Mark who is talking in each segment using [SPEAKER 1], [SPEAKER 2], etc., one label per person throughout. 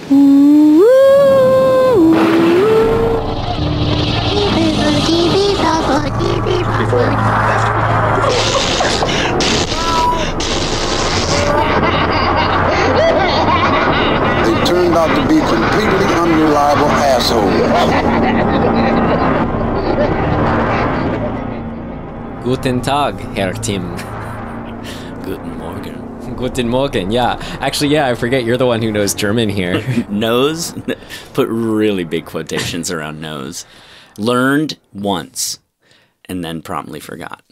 [SPEAKER 1] They turned out to be completely unreliable assholes.
[SPEAKER 2] Guten Tag, Herr Tim.
[SPEAKER 3] Guten Morgen.
[SPEAKER 2] Guten Morgen, yeah. Actually, yeah, I forget you're the one who knows German here.
[SPEAKER 3] Nose? Put really big quotations around nose. Learned once, and then promptly forgot.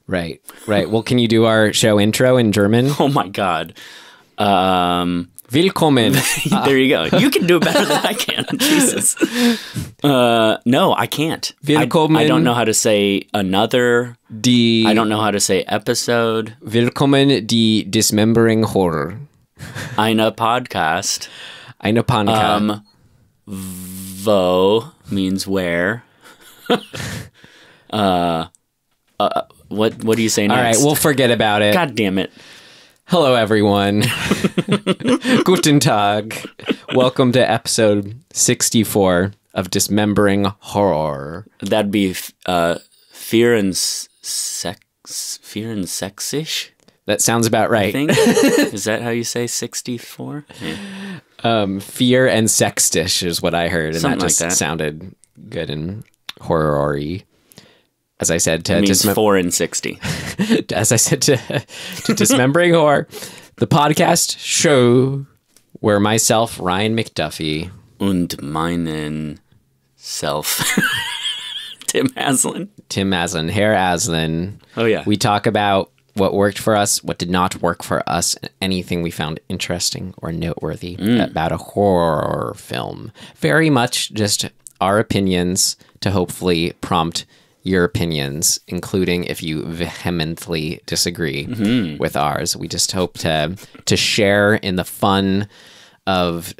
[SPEAKER 2] Right. Well, can you do our show intro in German?
[SPEAKER 3] Oh my god.
[SPEAKER 2] Willkommen.
[SPEAKER 3] There you go. You can do it better than I can. Jesus. No, I can't.
[SPEAKER 2] Willkommen.
[SPEAKER 3] I don't know how to say another. I don't know how to say episode.
[SPEAKER 2] Willkommen die Dismembering Horror.
[SPEAKER 3] Eine Podcast.
[SPEAKER 2] Eine Podcast.
[SPEAKER 3] Wo means where. What do you say next?
[SPEAKER 2] All right, we'll forget about it.
[SPEAKER 3] God damn it.
[SPEAKER 2] Hello, everyone. Guten Tag. Welcome to episode 64 of Dismembering Horror.
[SPEAKER 3] That'd be fear and sexish.
[SPEAKER 2] That sounds about right.
[SPEAKER 3] I think. Is that how you say 64? Yeah.
[SPEAKER 2] Fear and sextish is what I heard, and
[SPEAKER 3] Something
[SPEAKER 2] that just
[SPEAKER 3] like that.
[SPEAKER 2] sounded good and horror-y. As I said to
[SPEAKER 3] It means 4 and 60.
[SPEAKER 2] As I said to Dismembering Horror, the podcast show where myself, Ryan McDuffie,
[SPEAKER 3] Und meinen self. Tim Aslan,
[SPEAKER 2] Herr Aslan.
[SPEAKER 3] Oh, yeah.
[SPEAKER 2] We talk about what worked for us, what did not work for us, and anything we found interesting or noteworthy about a horror film. Very much just our opinions to hopefully prompt your opinions, including if you vehemently disagree with ours. We just hope to share in the fun of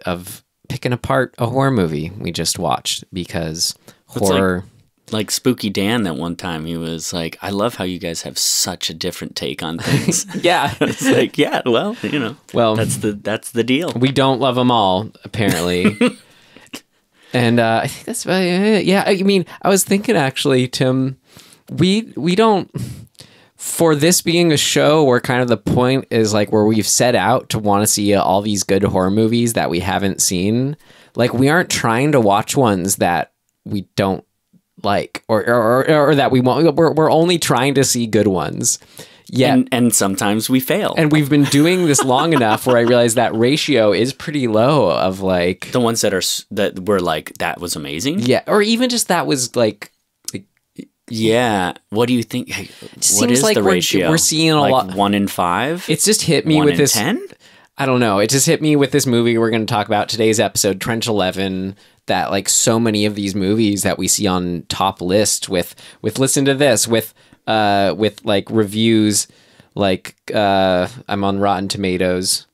[SPEAKER 2] picking apart a horror movie we just watched, because horror...
[SPEAKER 3] Like Spooky Dan that one time, he was like, I love how you guys have such a different take on things.
[SPEAKER 2] Yeah.
[SPEAKER 3] It's like, yeah, well, you know, that's the deal.
[SPEAKER 2] We don't love them all, apparently. And I think that's about it. Yeah, I mean, I was thinking actually, Tim, we don't, for this being a show where kind of the point is like where we've set out to want to see all these good horror movies that we haven't seen. Like, we aren't trying to watch ones that we don't like or that we want. We're only trying to see good ones. Yeah,
[SPEAKER 3] and sometimes we fail.
[SPEAKER 2] And we've been doing this long enough where I realize that ratio is pretty low of like
[SPEAKER 3] the ones that were like, that was amazing.
[SPEAKER 2] Yeah, or even just that was like
[SPEAKER 3] yeah. What do you think? What is
[SPEAKER 2] like
[SPEAKER 3] the ratio?
[SPEAKER 2] We're seeing a lot.
[SPEAKER 3] 1 in 5.
[SPEAKER 2] It's just hit me
[SPEAKER 3] 1
[SPEAKER 2] with
[SPEAKER 3] in
[SPEAKER 2] this
[SPEAKER 3] 10.
[SPEAKER 2] I don't know. It just hit me with this movie we're going to talk about today's episode, Trench 11. That like so many of these movies that we see on top list with listen to this with like reviews like I'm on Rotten Tomatoes.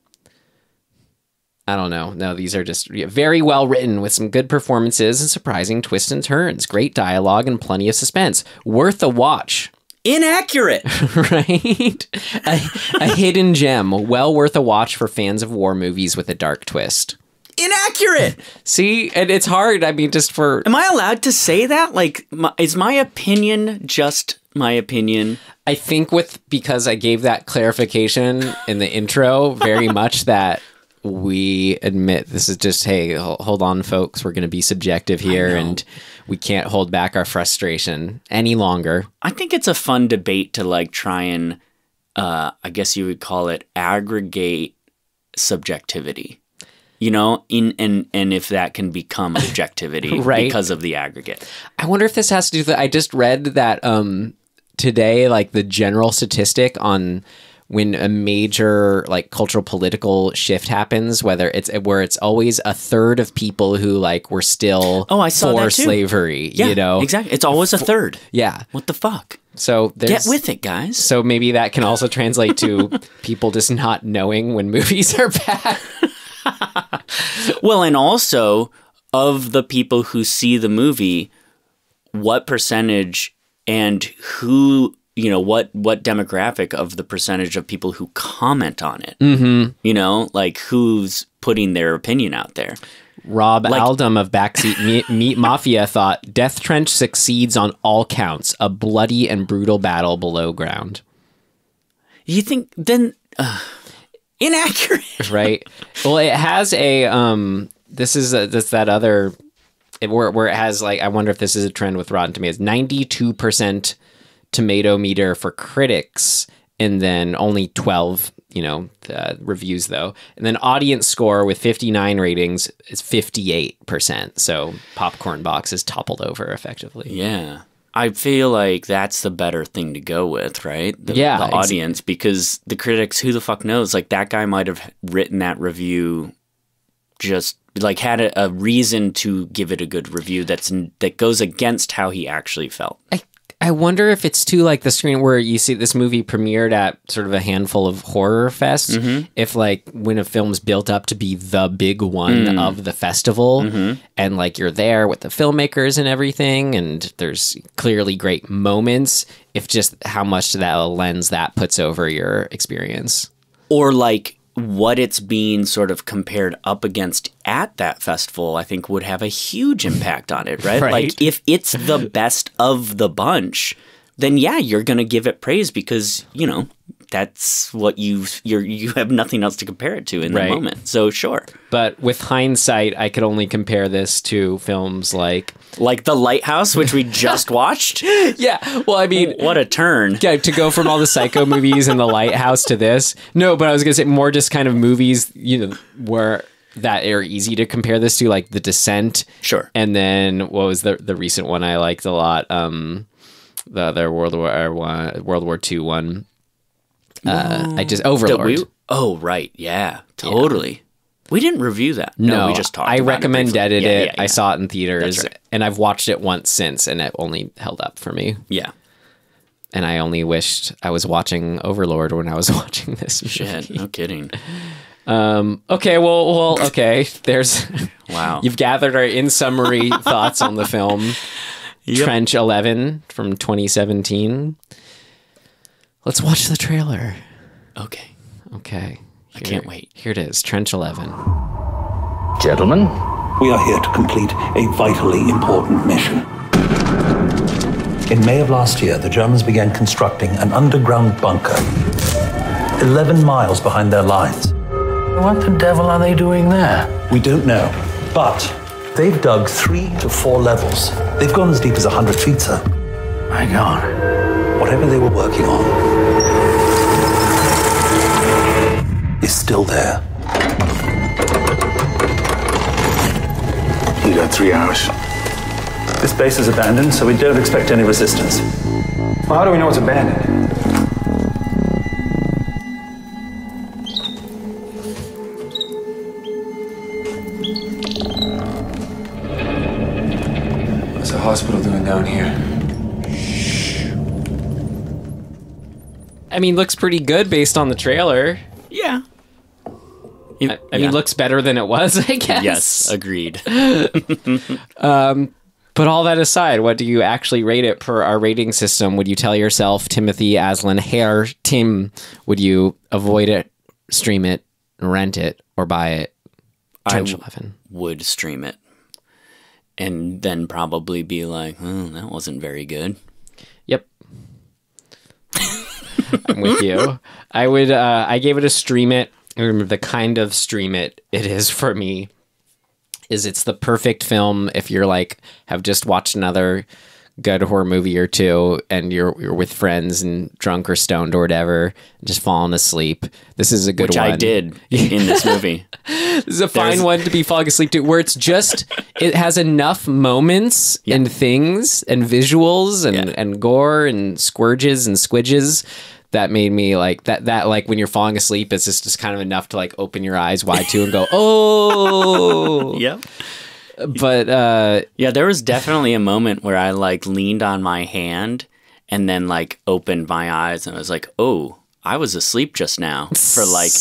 [SPEAKER 2] I don't know. No, these are just very well written with some good performances and surprising twists and turns, great dialogue and plenty of suspense. Worth a watch.
[SPEAKER 3] Inaccurate.
[SPEAKER 2] Right? A hidden gem, well worth a watch for fans of war movies with a dark twist.
[SPEAKER 3] Inaccurate.
[SPEAKER 2] See, and it's hard. I mean, just for...
[SPEAKER 3] Am I allowed to say that? Like, is my opinion just my opinion?
[SPEAKER 2] I think because I gave that clarification in the intro, very much that we admit this is just, hey, hold on, folks. We're going to be subjective here, and we can't hold back our frustration any longer.
[SPEAKER 3] I think it's a fun debate to like try and, I guess you would call it, aggregate subjectivity. You know, and if that can become objectivity
[SPEAKER 2] right.
[SPEAKER 3] because of the aggregate.
[SPEAKER 2] I wonder if this has to do with I just read that today, like the general statistic on when a major like cultural political shift happens, where it's always a third of people who like were still for slavery.
[SPEAKER 3] Yeah,
[SPEAKER 2] you know,
[SPEAKER 3] exactly. It's always a third.
[SPEAKER 2] Yeah.
[SPEAKER 3] What the fuck?
[SPEAKER 2] So
[SPEAKER 3] get with it, guys.
[SPEAKER 2] So maybe that can also translate to people just not knowing when movies are bad.
[SPEAKER 3] Well, and also of the people who see the movie, what percentage and who you know, what demographic of the percentage of people who comment on it? Mm-hmm. You know, like who's putting their opinion out there?
[SPEAKER 2] Rob Aldum of Backseat Meat Mafia thought Death Trench succeeds on all counts, a bloody and brutal battle below ground.
[SPEAKER 3] You think then inaccurate,
[SPEAKER 2] right? Well, it has a this that other where it has like, I wonder if this is a trend with Rotten Tomatoes, 92% tomato meter for critics, and then only 12 reviews though, and then audience score with 59 ratings is 58%. So Popcorn Box is toppled over effectively.
[SPEAKER 3] Yeah, I feel like that's the better thing to go with, right? The audience, because the critics, who the fuck knows? Like that guy might have written that review, just like had a reason to give it a good review that goes against how he actually felt.
[SPEAKER 2] I wonder if it's too like the screen where you see this movie premiered at sort of a handful of horror fests. Mm-hmm. If like when a film's built up to be the big one of the festival, and like you're there with the filmmakers and everything, and there's clearly great moments, if just how much that lens that puts over your experience.
[SPEAKER 3] Or like what it's being sort of compared up against at that festival, I think would have a huge impact on it, right? Like if it's the best of the bunch, then yeah, you're going to give it praise because, you know, that's what you have nothing else to compare it to in the moment. So sure.
[SPEAKER 2] But with hindsight, I could only compare this to films like
[SPEAKER 3] The Lighthouse, which we just watched.
[SPEAKER 2] Yeah. Well, I mean,
[SPEAKER 3] what a turn.
[SPEAKER 2] Yeah, to go from all the Psycho movies and The Lighthouse to this. No, but I was going to say more just kind of movies, you know, where that are easy to compare this to, like The Descent.
[SPEAKER 3] Sure.
[SPEAKER 2] And then what was the recent one I liked a lot? The other World War II one. Overlord.
[SPEAKER 3] Right. Yeah, totally. Yeah. We didn't review that.
[SPEAKER 2] No,
[SPEAKER 3] we just talked
[SPEAKER 2] I
[SPEAKER 3] about
[SPEAKER 2] RecommenDEADed it.
[SPEAKER 3] Yeah.
[SPEAKER 2] I saw it in theaters,
[SPEAKER 3] right.
[SPEAKER 2] and I've watched it once since, and it only held up for me.
[SPEAKER 3] Yeah.
[SPEAKER 2] And I only wished I was watching Overlord when I was watching this movie.
[SPEAKER 3] Shit, no kidding.
[SPEAKER 2] Okay, well, okay. There's
[SPEAKER 3] wow.
[SPEAKER 2] You've gathered our in summary thoughts on the film Trench 11 from 2017. Let's watch the trailer.
[SPEAKER 3] Okay.
[SPEAKER 2] I
[SPEAKER 3] can't wait.
[SPEAKER 2] Here it is, Trench 11.
[SPEAKER 4] Gentlemen,
[SPEAKER 5] we are here to complete a vitally important mission. In May of last year, the Germans began constructing an underground bunker 11 miles behind their lines.
[SPEAKER 4] what the devil are they doing there?
[SPEAKER 5] We don't know, but they've dug 3 to 4 levels. They've gone as deep as 100 feet, sir.
[SPEAKER 4] My God.
[SPEAKER 5] Whatever they were working on is still there.
[SPEAKER 6] You got 3 hours.
[SPEAKER 5] This base is abandoned, so we don't expect any resistance.
[SPEAKER 6] Well, how do we know it's abandoned? What's the hospital doing down here?
[SPEAKER 2] I mean, looks pretty good based on the trailer.
[SPEAKER 3] Yeah.
[SPEAKER 2] I mean, looks better than it was, I guess.
[SPEAKER 3] Yes, agreed.
[SPEAKER 2] But all that aside, what do you actually rate it per our rating system? Would you tell yourself, Timothy Aslan Hare, Tim, would you avoid it, stream it, rent it, or buy it? Trench 11.
[SPEAKER 3] Would stream it. And then probably be like, oh, that wasn't very good.
[SPEAKER 2] Yep. I'm with you. I would, I gave it a stream it. I remember the kind of stream it is for me is it's the perfect film if you're like have just watched another good horror movie or two and you're with friends and drunk or stoned or whatever, just falling asleep. This is a good
[SPEAKER 3] Which
[SPEAKER 2] one.
[SPEAKER 3] I did in this movie.
[SPEAKER 2] This is a fine one to be falling asleep to, where it's just it has enough moments and things and visuals and gore and squirges and squidges that made me like that like when you're falling asleep, it's just kind of enough to like open your eyes wide too and go, oh.
[SPEAKER 3] Yep.
[SPEAKER 2] But
[SPEAKER 3] yeah, there was definitely a moment where I like leaned on my hand and then like opened my eyes and I was like, oh, I was asleep just now for like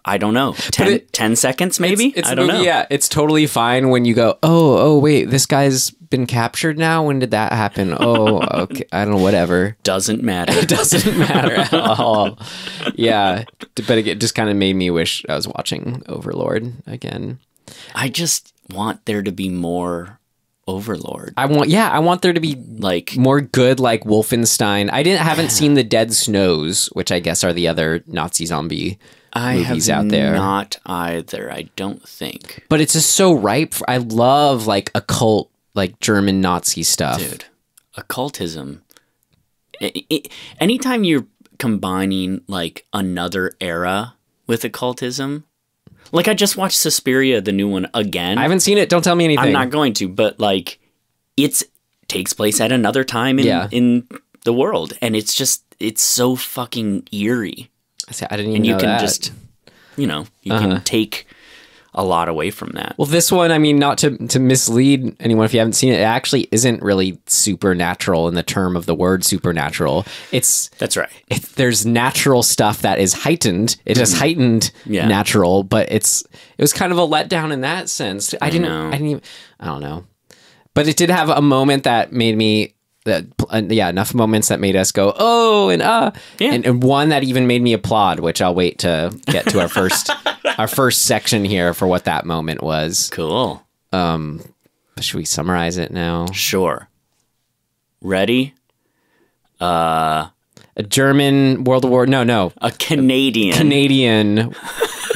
[SPEAKER 3] I don't know, 10 seconds maybe?
[SPEAKER 2] It's
[SPEAKER 3] I don't know.
[SPEAKER 2] Yeah, it's totally fine when you go, oh, wait, this guy's been captured now? When did that happen? Oh, okay, I don't know, whatever.
[SPEAKER 3] Doesn't matter.
[SPEAKER 2] It doesn't matter at all. Yeah, but it just kind of made me wish I was watching Overlord again.
[SPEAKER 3] I just want there to be more Overlord.
[SPEAKER 2] I want there to be
[SPEAKER 3] Like
[SPEAKER 2] more good, like Wolfenstein. Haven't seen the Dead Snows, which I guess are the other Nazi zombie movies out there.
[SPEAKER 3] Not either, I don't think.
[SPEAKER 2] But it's just so ripe. I love like occult, like German Nazi stuff.
[SPEAKER 3] Dude, occultism. Anytime you're combining like another era with occultism, like I just watched Suspiria, the new one, again.
[SPEAKER 2] I haven't seen it. Don't tell me anything.
[SPEAKER 3] I'm not going to, but like it takes place at another time in the world, and it's so fucking eerie.
[SPEAKER 2] I didn't even
[SPEAKER 3] And you
[SPEAKER 2] know
[SPEAKER 3] can
[SPEAKER 2] that.
[SPEAKER 3] just, you can take a lot away from that.
[SPEAKER 2] Well, this one, I mean, not to mislead anyone if you haven't seen it, it actually isn't really supernatural in the term of the word supernatural.
[SPEAKER 3] That's right.
[SPEAKER 2] There's natural stuff that is heightened. It is heightened natural, but it was kind of a letdown in that sense. I don't know. But it did have a moment that made me enough moments that made us go, oh, and one that even made me applaud, which I'll wait to get to our first section here for what that moment was.
[SPEAKER 3] Cool.
[SPEAKER 2] Should we summarize it now?
[SPEAKER 3] Sure. Ready?
[SPEAKER 2] A German World War... No.
[SPEAKER 3] A Canadian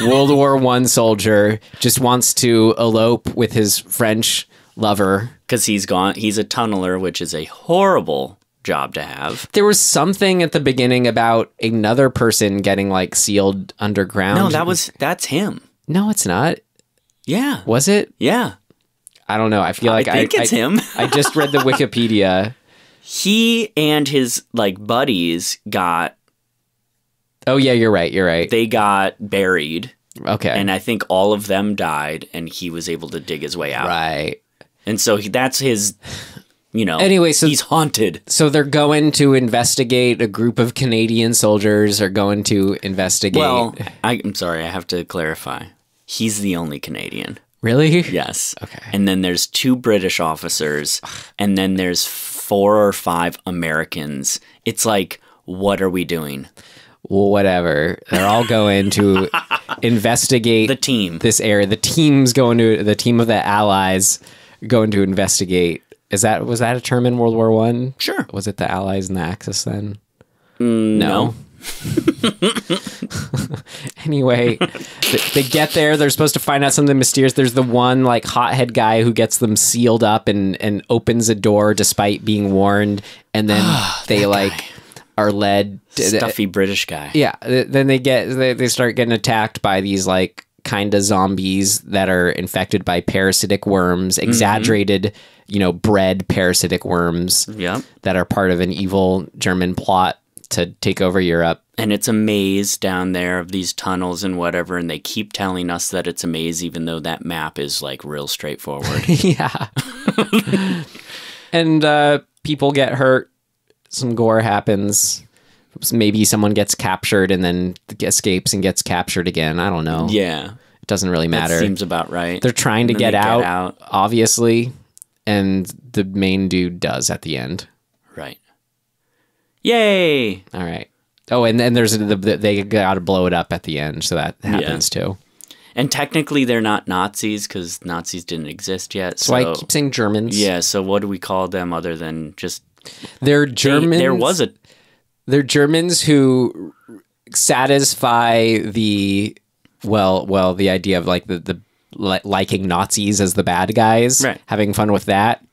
[SPEAKER 2] World War I soldier just wants to elope with his French lover.
[SPEAKER 3] Because he's a tunneler, which is a horrible job to have.
[SPEAKER 2] There was something at the beginning about another person getting like sealed underground.
[SPEAKER 3] No, that's him.
[SPEAKER 2] No, it's not.
[SPEAKER 3] Yeah.
[SPEAKER 2] Was it?
[SPEAKER 3] Yeah.
[SPEAKER 2] I don't know. I feel like
[SPEAKER 3] I think it's him.
[SPEAKER 2] I just read the Wikipedia.
[SPEAKER 3] He and his like buddies got...
[SPEAKER 2] Oh yeah, you're right.
[SPEAKER 3] They got buried.
[SPEAKER 2] Okay.
[SPEAKER 3] And I think all of them died, and he was able to dig his way out.
[SPEAKER 2] Right.
[SPEAKER 3] And so that's his,
[SPEAKER 2] anyway, so
[SPEAKER 3] he's haunted.
[SPEAKER 2] So they're going to investigate. A group of Canadian soldiers are going to investigate.
[SPEAKER 3] Well, I'm sorry, I have to clarify. He's the only Canadian.
[SPEAKER 2] Really?
[SPEAKER 3] Yes.
[SPEAKER 2] Okay.
[SPEAKER 3] And then there's 2 British officers, and then there's 4 or 5 Americans. It's like, what are we doing?
[SPEAKER 2] Well, whatever. They're all going to investigate
[SPEAKER 3] The team.
[SPEAKER 2] This area. The team of the Allies going to investigate. Was that a term in World War I?
[SPEAKER 3] Sure.
[SPEAKER 2] Was it the Allies and the Axis then?
[SPEAKER 3] No.
[SPEAKER 2] Anyway, they get there. They're supposed to find out something mysterious. There's the one like hothead guy who gets them sealed up and opens a door despite being warned, and then they like are led.
[SPEAKER 3] Stuffy British guy.
[SPEAKER 2] Yeah. Then they start getting attacked by these like kind of zombies that are infected by parasitic worms, exaggerated, bred parasitic worms that are part of an evil German plot to take over Europe.
[SPEAKER 3] And it's a maze down there of these tunnels and whatever, and they keep telling us that it's a maze even though that map is like real straightforward.
[SPEAKER 2] Yeah. And people get hurt. Some gore happens. Maybe someone gets captured and then escapes and gets captured again. I don't know.
[SPEAKER 3] Yeah.
[SPEAKER 2] It doesn't really matter.
[SPEAKER 3] That seems about right.
[SPEAKER 2] They're trying to get out, obviously, and the main dude does at the end.
[SPEAKER 3] Right. Yay!
[SPEAKER 2] All right. Oh, and then they got to blow it up at the end, so that happens too.
[SPEAKER 3] And technically, they're not Nazis because Nazis didn't exist yet.
[SPEAKER 2] So I keep saying Germans.
[SPEAKER 3] Yeah. So what do we call them other than just?
[SPEAKER 2] They're Germans. They're Germans who satisfy the idea of like the liking Nazis as the bad guys,
[SPEAKER 3] right?
[SPEAKER 2] Having fun with that,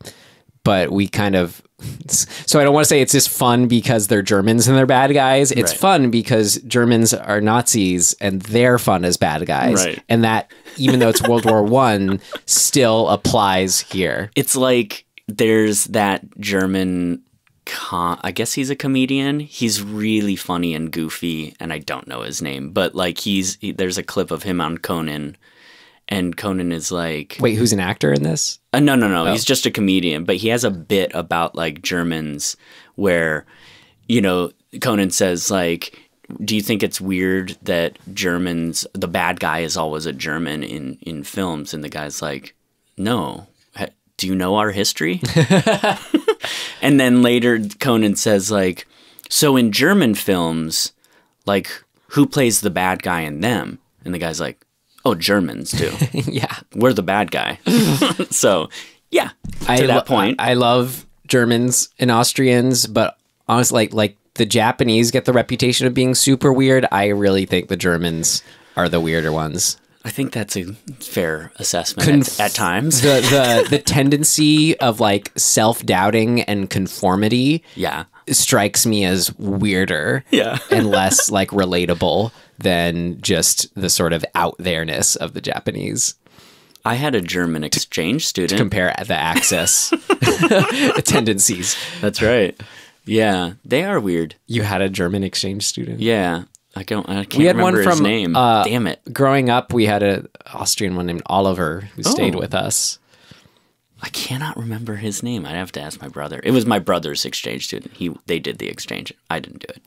[SPEAKER 2] but we kind of. So I don't want to say it's just fun because they're Germans and they're bad guys. It's fun because Germans are Nazis and they're fun as bad guys.
[SPEAKER 3] Right.
[SPEAKER 2] And that, even though it's World War I, still applies here.
[SPEAKER 3] It's like there's that German, I guess he's a comedian. He's really funny and goofy, and I don't know his name, but like there's a clip of him on Conan. And Conan is like...
[SPEAKER 2] Wait, who's an actor in this?
[SPEAKER 3] No. Oh. He's just a comedian. But he has a bit about, like, Germans where, Conan says, like, do you think it's weird that Germans, the bad guy is always a German in films, and the guy's like, no, do you know our history? And then later Conan says like, so in German films, like, who plays the bad guy in them? And the guy's like, oh, Germans do.
[SPEAKER 2] Yeah.
[SPEAKER 3] We're the bad guy. So, yeah, to that point.
[SPEAKER 2] I love Germans and Austrians, but honestly, like the Japanese get the reputation of being super weird. I really think the Germans are the weirder ones.
[SPEAKER 3] I think that's a fair assessment at times.
[SPEAKER 2] The tendency of like self-doubting and conformity strikes me as weirder and less like relatable than just the sort of out there-ness of the Japanese.
[SPEAKER 3] I had a German exchange student.
[SPEAKER 2] To compare the access tendencies.
[SPEAKER 3] That's right. Yeah, they are weird.
[SPEAKER 2] You had a German exchange student?
[SPEAKER 3] Yeah. I can't remember his name. Damn it.
[SPEAKER 2] Growing up, we had an Austrian one named Oliver who stayed with us.
[SPEAKER 3] I cannot remember his name. I'd have to ask my brother. It was my brother's exchange student. They did the exchange. I didn't do it.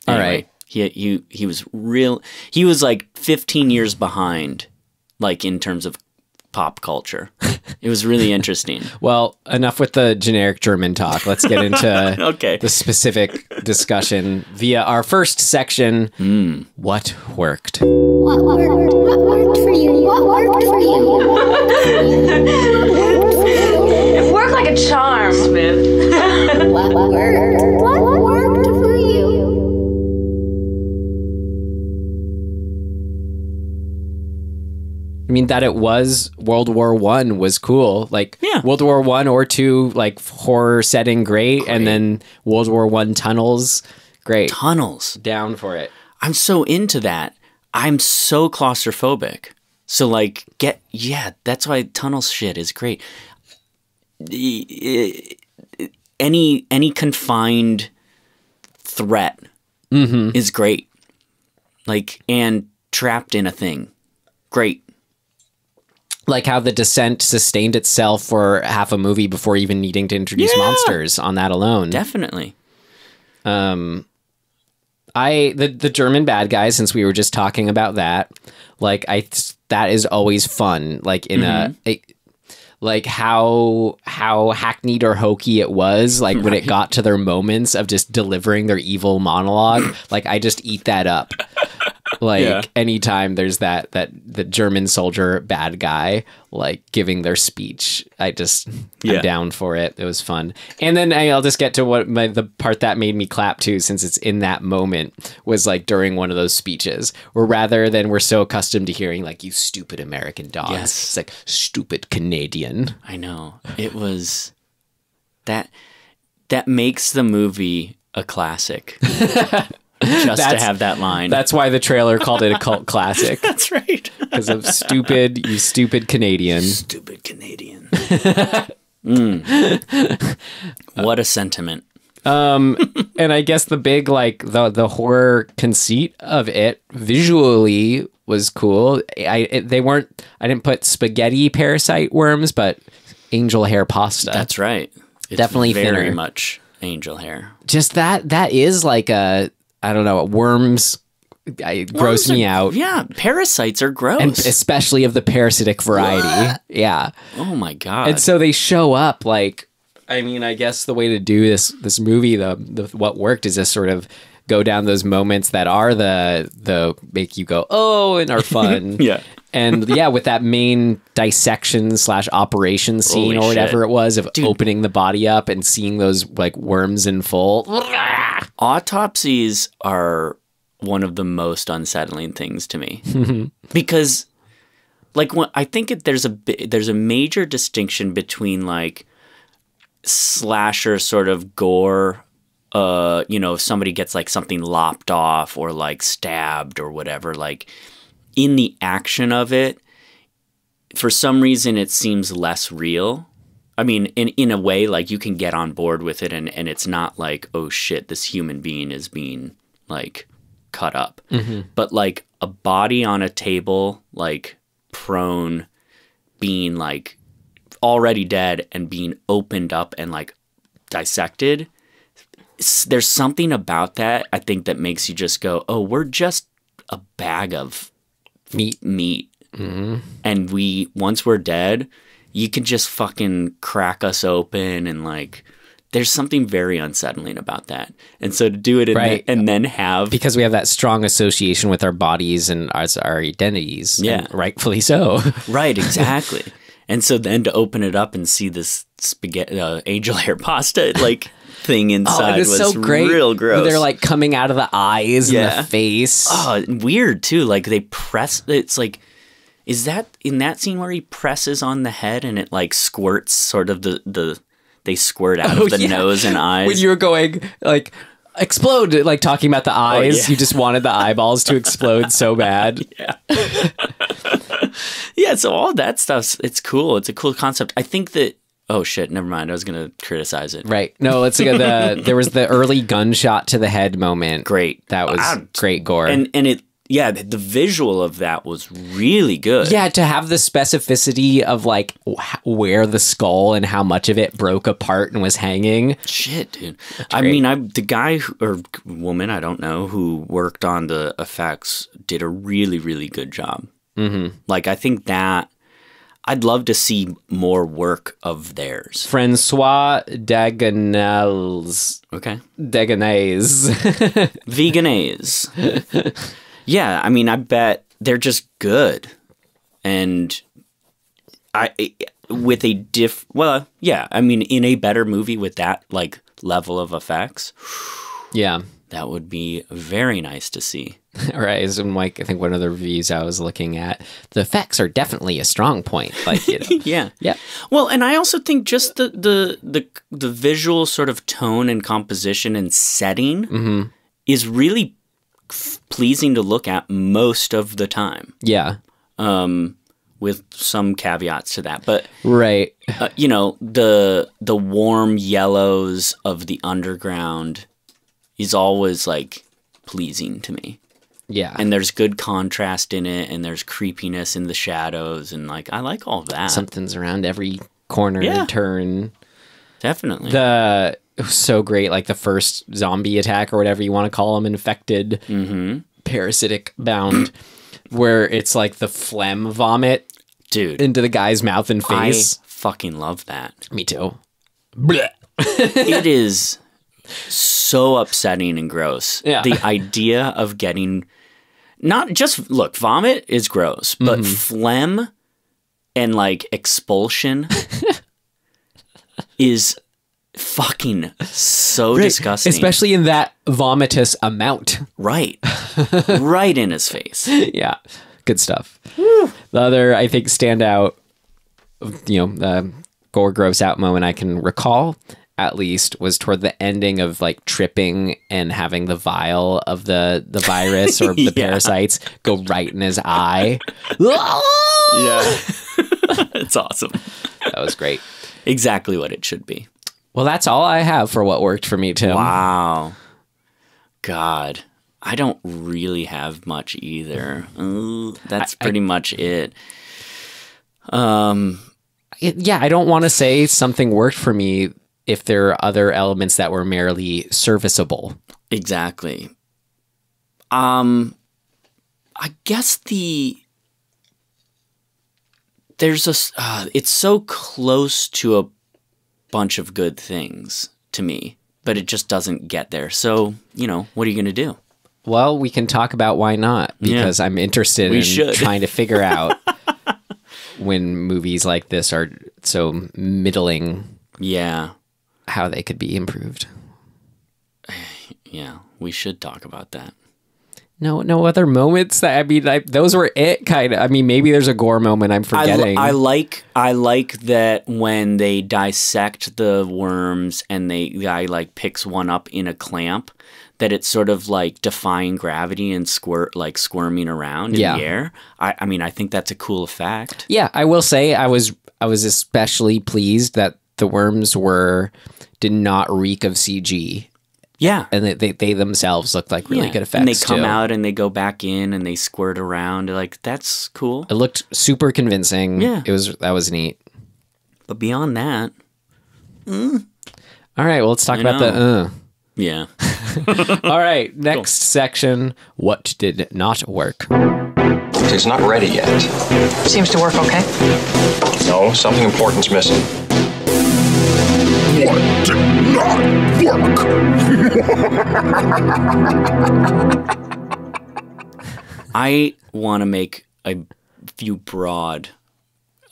[SPEAKER 3] Anyway,
[SPEAKER 2] all right.
[SPEAKER 3] He was real. He was like 15 years behind, like in terms of pop culture. It was really interesting.
[SPEAKER 2] Well, enough with the generic German talk. Let's get into the specific discussion via our first section. What worked?
[SPEAKER 7] What worked for you? What worked for you?
[SPEAKER 8] It worked like a charm, Smith.
[SPEAKER 7] What worked? What worked for you?
[SPEAKER 2] I mean, that it was World War I was cool. Like, World War I or II, like, horror setting, great. And then World War I tunnels, great.
[SPEAKER 3] Tunnels.
[SPEAKER 2] Down for it.
[SPEAKER 3] I'm so into that. I'm so claustrophobic. So, like, that's why tunnel shit is great. Any confined threat is great. Like, and trapped in a thing. Great.
[SPEAKER 2] Like how The Descent sustained itself for half a movie before even needing to introduce monsters on that alone.
[SPEAKER 3] Definitely.
[SPEAKER 2] The German bad guys, since we were just talking about that, like that is always fun. Like in like how hackneyed or hokey it was, like when it got to their moments of just delivering their evil monologue, like I just eat that up. Like anytime there's the German soldier bad guy like giving their speech, I'm down for it. It was fun. And then I'll just get to the part that made me clap too, since it's in that moment, was like during one of those speeches, where rather than we're so accustomed to hearing like, you stupid American dogs, it's like stupid Canadian.
[SPEAKER 3] I know. It was that makes the movie a classic. Just to have that line.
[SPEAKER 2] That's why the trailer called it a cult classic.
[SPEAKER 3] That's right.
[SPEAKER 2] Because of you stupid Canadian.
[SPEAKER 3] Stupid Canadian. What a sentiment.
[SPEAKER 2] And I guess the big, like, the horror conceit of it visually was cool. I didn't put spaghetti parasite worms, but angel hair pasta.
[SPEAKER 3] That's right. It's
[SPEAKER 2] definitely
[SPEAKER 3] very
[SPEAKER 2] thinner.
[SPEAKER 3] much angel hair.
[SPEAKER 2] Just that is like I don't know, worms gross me out.
[SPEAKER 3] Yeah, parasites are gross.
[SPEAKER 2] And especially of the parasitic variety. What? Yeah.
[SPEAKER 3] Oh my God.
[SPEAKER 2] And so they show up like, I mean, I guess the way to do this movie, what worked is just sort of go down those moments that are the make you go, oh, and are fun.
[SPEAKER 3] Yeah.
[SPEAKER 2] And with that main dissection / operation scene or whatever it was of opening the body up and seeing those like worms in full.
[SPEAKER 3] Autopsies are one of the most unsettling things to me because like I think there's a major distinction between like slasher sort of gore, if somebody gets like something lopped off or like stabbed or whatever, like in the action of it, for some reason it seems less real. I mean, in a way, like you can get on board with it and it's not like, oh shit, this human being is being like cut up. But like a body on a table, like prone, being like already dead and being opened up and like dissected there's something about that, I think, that makes you just go, oh, we're just a bag of meat. And once we're dead, you can just fucking crack us open, and like, there's something very unsettling about that. And so to do it and then have...
[SPEAKER 2] Because we have that strong association with our bodies and our identities.
[SPEAKER 3] Yeah.
[SPEAKER 2] And rightfully so.
[SPEAKER 3] Right, exactly. And so then to open it up and see this spaghetti, angel hair pasta, like, thing inside was so great. Real gross.
[SPEAKER 2] They're like coming out of the eyes and the face.
[SPEAKER 3] Oh, weird too. Like they press, it's like, is that in that scene where he presses on the head and it like squirts sort of they squirt out of the nose and eyes? When
[SPEAKER 2] you were going like, explode, like talking about the eyes, you just wanted the eyeballs to explode so bad.
[SPEAKER 3] Yeah. Yeah, so all that stuff, it's cool. It's a cool concept. I think that, oh shit, never mind. I was going to criticize it.
[SPEAKER 2] Right. No, let's go. There was the early gunshot to the head moment.
[SPEAKER 3] Great.
[SPEAKER 2] That was great gore.
[SPEAKER 3] And it, yeah, the visual of that was really good.
[SPEAKER 2] Yeah, to have the specificity of like where the skull and how much of it broke apart and was hanging.
[SPEAKER 3] Shit, dude. I mean, the guy or woman, I don't know, who worked on the effects did a really, really good job. Mm-hmm. Like, I think that I'd love to see more work of theirs.
[SPEAKER 2] Francois Dagenais.
[SPEAKER 3] Okay.
[SPEAKER 2] Dagenais.
[SPEAKER 3] Veganese. Yeah, I mean, I bet they're just good. And with a well, yeah, I mean, in a better movie with that, like, level of effects.
[SPEAKER 2] Yeah.
[SPEAKER 3] That would be very nice to see.
[SPEAKER 2] Right. And like, I think one of the reviews I was looking at, the effects are definitely a strong point. Like, you know.
[SPEAKER 3] Yeah.
[SPEAKER 2] Yeah.
[SPEAKER 3] Well, and I also think just the visual sort of tone and composition and setting is really pleasing to look at most of the time.
[SPEAKER 2] Yeah.
[SPEAKER 3] With some caveats to that, but
[SPEAKER 2] right.
[SPEAKER 3] You know, the warm yellows of the underground is always like pleasing to me.
[SPEAKER 2] Yeah.
[SPEAKER 3] And there's good contrast in it, and there's creepiness in the shadows, and like, I like all of that.
[SPEAKER 2] Something's around every corner and turn.
[SPEAKER 3] Definitely.
[SPEAKER 2] It was so great, like the first zombie attack or whatever you want to call them, infected, parasitic bound, where it's like the phlegm vomit,
[SPEAKER 3] dude,
[SPEAKER 2] into the guy's mouth and face.
[SPEAKER 3] I fucking love that.
[SPEAKER 2] Me too.
[SPEAKER 3] It is so upsetting and gross.
[SPEAKER 2] Yeah.
[SPEAKER 3] The idea of getting, not just, look, vomit is gross, but phlegm and like expulsion is fucking so disgusting.
[SPEAKER 2] Especially in that vomitous amount.
[SPEAKER 3] Right. Right in his face.
[SPEAKER 2] Yeah. Good stuff. The other, I think, standout, you know, gore gross out moment I can recall, at least, was toward the ending of like tripping and having the vial of the virus or the parasites go right in his eye.
[SPEAKER 3] Yeah. It's awesome.
[SPEAKER 2] That was great.
[SPEAKER 3] Exactly what it should be.
[SPEAKER 2] Well, that's all I have for what worked for me, Tim.
[SPEAKER 3] Wow. God. I don't really have much either. That's pretty much it.
[SPEAKER 2] Yeah, I don't want to say something worked for me if there are other elements that were merely serviceable.
[SPEAKER 3] Exactly. I guess it's so close to a bunch of good things to me, but it just doesn't get there. So, you know, what are you going to do?
[SPEAKER 2] Well, we can talk about why not, because I'm interested in trying to figure out when movies like this are so middling.
[SPEAKER 3] Yeah.
[SPEAKER 2] How they could be improved.
[SPEAKER 3] Yeah, we should talk about that.
[SPEAKER 2] No other moments that, I mean, those were it, kind of. I mean, maybe there's a gore moment I'm forgetting.
[SPEAKER 3] I like that when they dissect the worms and the guy like picks one up in a clamp, that it's sort of like defying gravity and squirming around in the air. I mean, I think that's a cool effect.
[SPEAKER 2] Yeah, I will say I was especially pleased that the worms did not reek of CG.
[SPEAKER 3] Yeah.
[SPEAKER 2] And they themselves looked like really good effects.
[SPEAKER 3] And they come out and they go back in and they squirt around. Like, that's cool.
[SPEAKER 2] It looked super convincing.
[SPEAKER 3] Yeah.
[SPEAKER 2] That was neat.
[SPEAKER 3] But beyond that.
[SPEAKER 2] All right, well, let's talk about the
[SPEAKER 3] Yeah.
[SPEAKER 2] All right, next section. What did not work?
[SPEAKER 9] It's not ready yet.
[SPEAKER 10] Seems to work okay.
[SPEAKER 9] No, something important's missing.
[SPEAKER 1] What did not work?
[SPEAKER 3] I want to make a few broad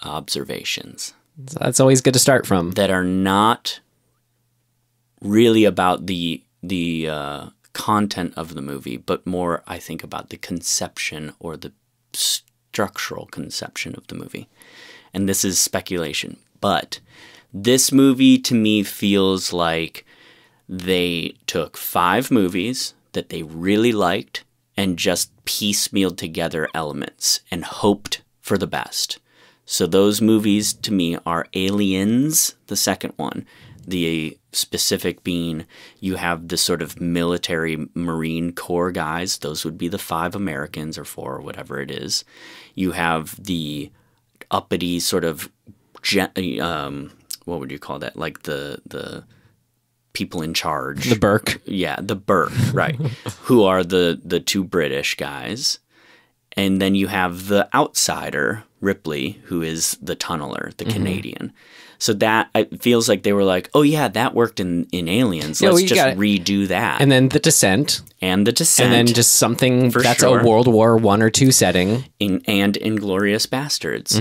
[SPEAKER 3] observations.
[SPEAKER 2] That's always good to start from.
[SPEAKER 3] That are not really about the content of the movie, but more, I think, about the conception or the structural conception of the movie. And this is speculation, but this movie to me feels like they took 5 movies that they really liked and just piecemealed together elements and hoped for the best. So those movies to me are Aliens, the second one. The specific being you have the sort of military Marine Corps guys. Those would be the 5 Americans or 4 or whatever it is. You have the uppity sort of, what would you call that? Like the people in charge.
[SPEAKER 2] The Burke.
[SPEAKER 3] Yeah, the Burke, right. Who are the 2 British guys. And then you have the outsider, Ripley, who is the tunneler, the Canadian. So that it feels like they were like, oh yeah, that worked in Aliens. Let's just redo that.
[SPEAKER 2] And then The Descent.
[SPEAKER 3] And The Descent.
[SPEAKER 2] And then just something that's
[SPEAKER 3] sure.
[SPEAKER 2] a World War I or II setting.
[SPEAKER 3] And Inglourious Bastards.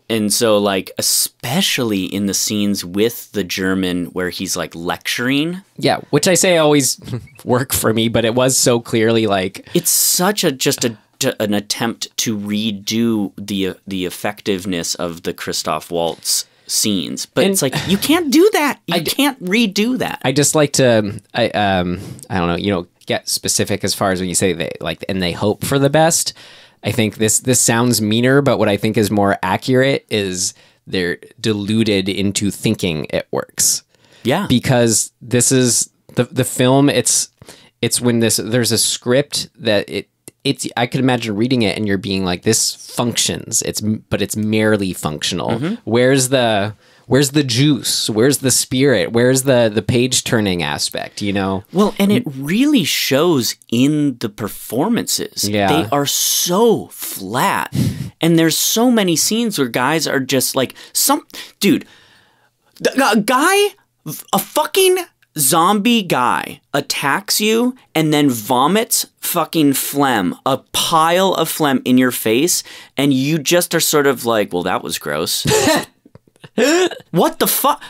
[SPEAKER 3] And so like, especially in the scenes with the German where he's like lecturing.
[SPEAKER 2] Yeah, which I say always work for me, but it was so clearly like...
[SPEAKER 3] It's such an attempt to redo the effectiveness of the Christoph Waltz scenes, but it's like you can't do that. You can't redo that.
[SPEAKER 2] I just like to I don't know, get specific as far as when you say they like and they hope for the best. I think this sounds meaner, but what I think is more accurate is they're deluded into thinking it works.
[SPEAKER 3] Yeah, because
[SPEAKER 2] this is the film. It's when there's a script that I could imagine reading it and you're being like, this functions. But it's merely functional. Where's the juice? Where's the spirit? Where's the page turning aspect?
[SPEAKER 3] Well, and it really shows in the performances.
[SPEAKER 2] Yeah,
[SPEAKER 3] they are so flat, and there's so many scenes where guys are just like a fucking zombie guy attacks you and then vomits fucking phlegm, a pile of phlegm in your face, and you just are sort of like, well, that was gross. What the fuck?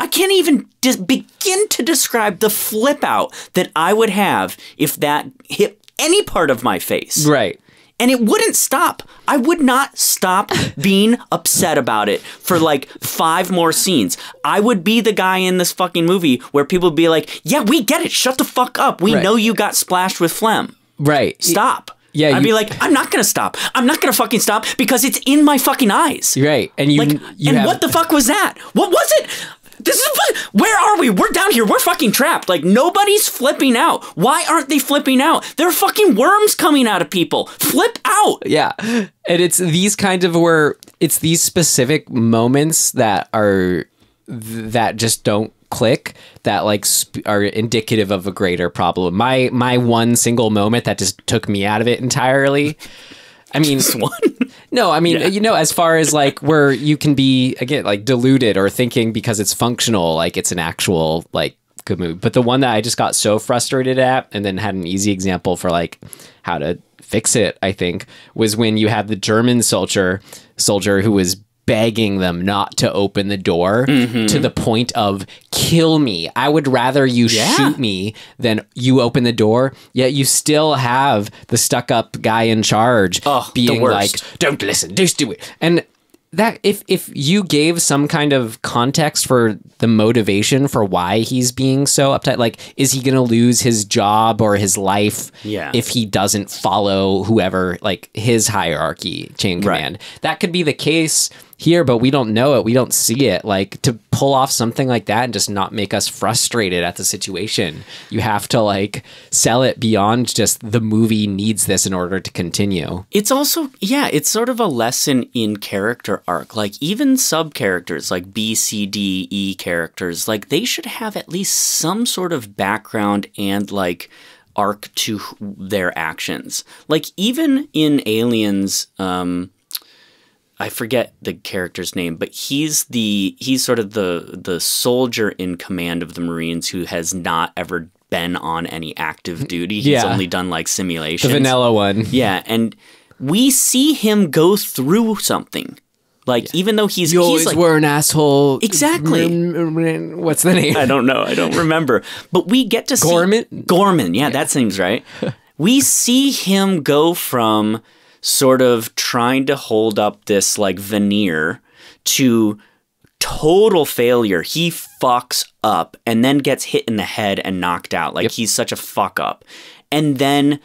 [SPEAKER 3] I can't even begin to describe the flip out that I would have if that hit any part of my face.
[SPEAKER 2] Right.
[SPEAKER 3] And it wouldn't stop. I would not stop being upset about it for like 5 more scenes. I would be the guy in this fucking movie where people would be like, yeah, we get it. Shut the fuck up. We know you got splashed with phlegm.
[SPEAKER 2] Right.
[SPEAKER 3] Stop.
[SPEAKER 2] Yeah,
[SPEAKER 3] I'd be like, I'm not going to stop. I'm not going to fucking stop because it's in my fucking eyes.
[SPEAKER 2] Right. And
[SPEAKER 3] what the fuck was that? What was it? Where are we? We're down here. We're fucking trapped. Like, nobody's flipping out. Why aren't they flipping out? There are fucking worms coming out of people. Flip out.
[SPEAKER 2] Yeah. And it's these kinds of it's these specific moments that just don't click, that like are indicative of a greater problem. My one single moment that just took me out of it entirely. I mean, no, I mean, as far as like where you can be, again, like deluded or thinking because it's functional, like it's an actual like good movie. But the one that I just got so frustrated at and then had an easy example for like how to fix it, I think, was when you have the German soldier who was begging them not to open the door to the point of kill me. I would rather you shoot me than you open the door. Yet you still have the stuck up guy in charge being like, don't listen, just do it. And that if you gave some kind of context for the motivation for why he's being so uptight, like, is he going to lose his job or his life if he doesn't follow whoever, like his hierarchy chain command? That could be the case. here, but we don't know it. We don't see it. Like, to pull off something like that and just not make us frustrated at the situation, you have to like sell it beyond just the movie needs this in order to continue.
[SPEAKER 3] It's also, yeah, it's sort of a lesson in character arc. Like, even sub characters, like B, C, D, E characters, like they should have at least some sort of background and like arc to their actions. Like, even in Aliens, I forget the character's name, but he's sort of the soldier in command of the Marines who has not ever been on any active duty. He's only done like simulations.
[SPEAKER 2] The vanilla one.
[SPEAKER 3] Yeah, and we see him go through something. Like, even though he's
[SPEAKER 2] always
[SPEAKER 3] like,
[SPEAKER 2] were an asshole.
[SPEAKER 3] Exactly.
[SPEAKER 2] What's the name?
[SPEAKER 3] I don't know. I don't remember. But we get to
[SPEAKER 2] see
[SPEAKER 3] Gorman. Yeah, that seems right. We see him go from sort of trying to hold up this like veneer to total failure. He fucks up and then gets hit in the head and knocked out. Like, he's such a fuck up. And then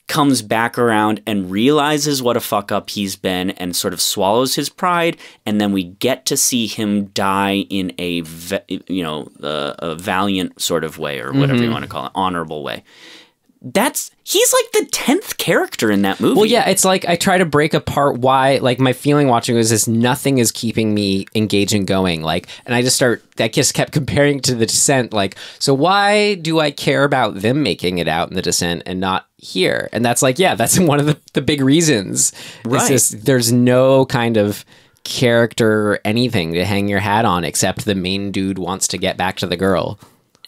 [SPEAKER 3] comes back around and realizes what a fuck up he's been and sort of swallows his pride. And then we get to see him die in a valiant sort of way, or whatever you want to call it, honorable way. He's like the 10th character in that movie.
[SPEAKER 2] Well, yeah, it's like I try to break apart why, like, my feeling watching was this: nothing is keeping me engaged and going. Like, and I just kept comparing to The Descent. Like, so why do I care about them making it out in The Descent and not here? And that's like, yeah, that's one of the big reasons.
[SPEAKER 3] Right.
[SPEAKER 2] It's just, there's no kind of character or anything to hang your hat on except the main dude wants to get back to the girl.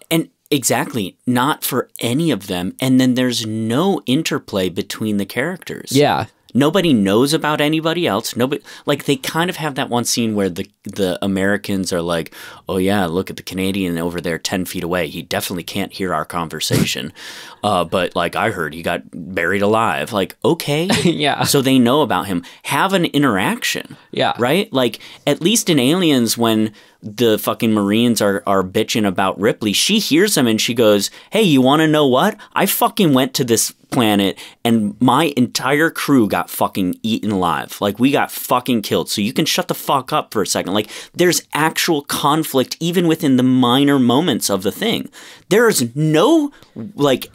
[SPEAKER 3] And exactly, not for any of them. And then there's no interplay between the characters.
[SPEAKER 2] Yeah.
[SPEAKER 3] Nobody knows about anybody else. Nobody, like, they kind of have that one scene where the Americans are like, oh yeah, look at the Canadian over there 10 feet away. He definitely can't hear our conversation. But like, I heard he got buried alive. Like, okay.
[SPEAKER 2] Yeah.
[SPEAKER 3] So they know about him. Have an interaction.
[SPEAKER 2] Yeah.
[SPEAKER 3] Right? Like, at least in Aliens, when the fucking Marines are bitching about Ripley, she hears them and she goes, hey, you want to know what? I fucking went to this planet and my entire crew got fucking eaten alive. Like, we got fucking killed. So you can shut the fuck up for a second. Like, there's actual conflict even within the minor moments of the thing. There's no, like,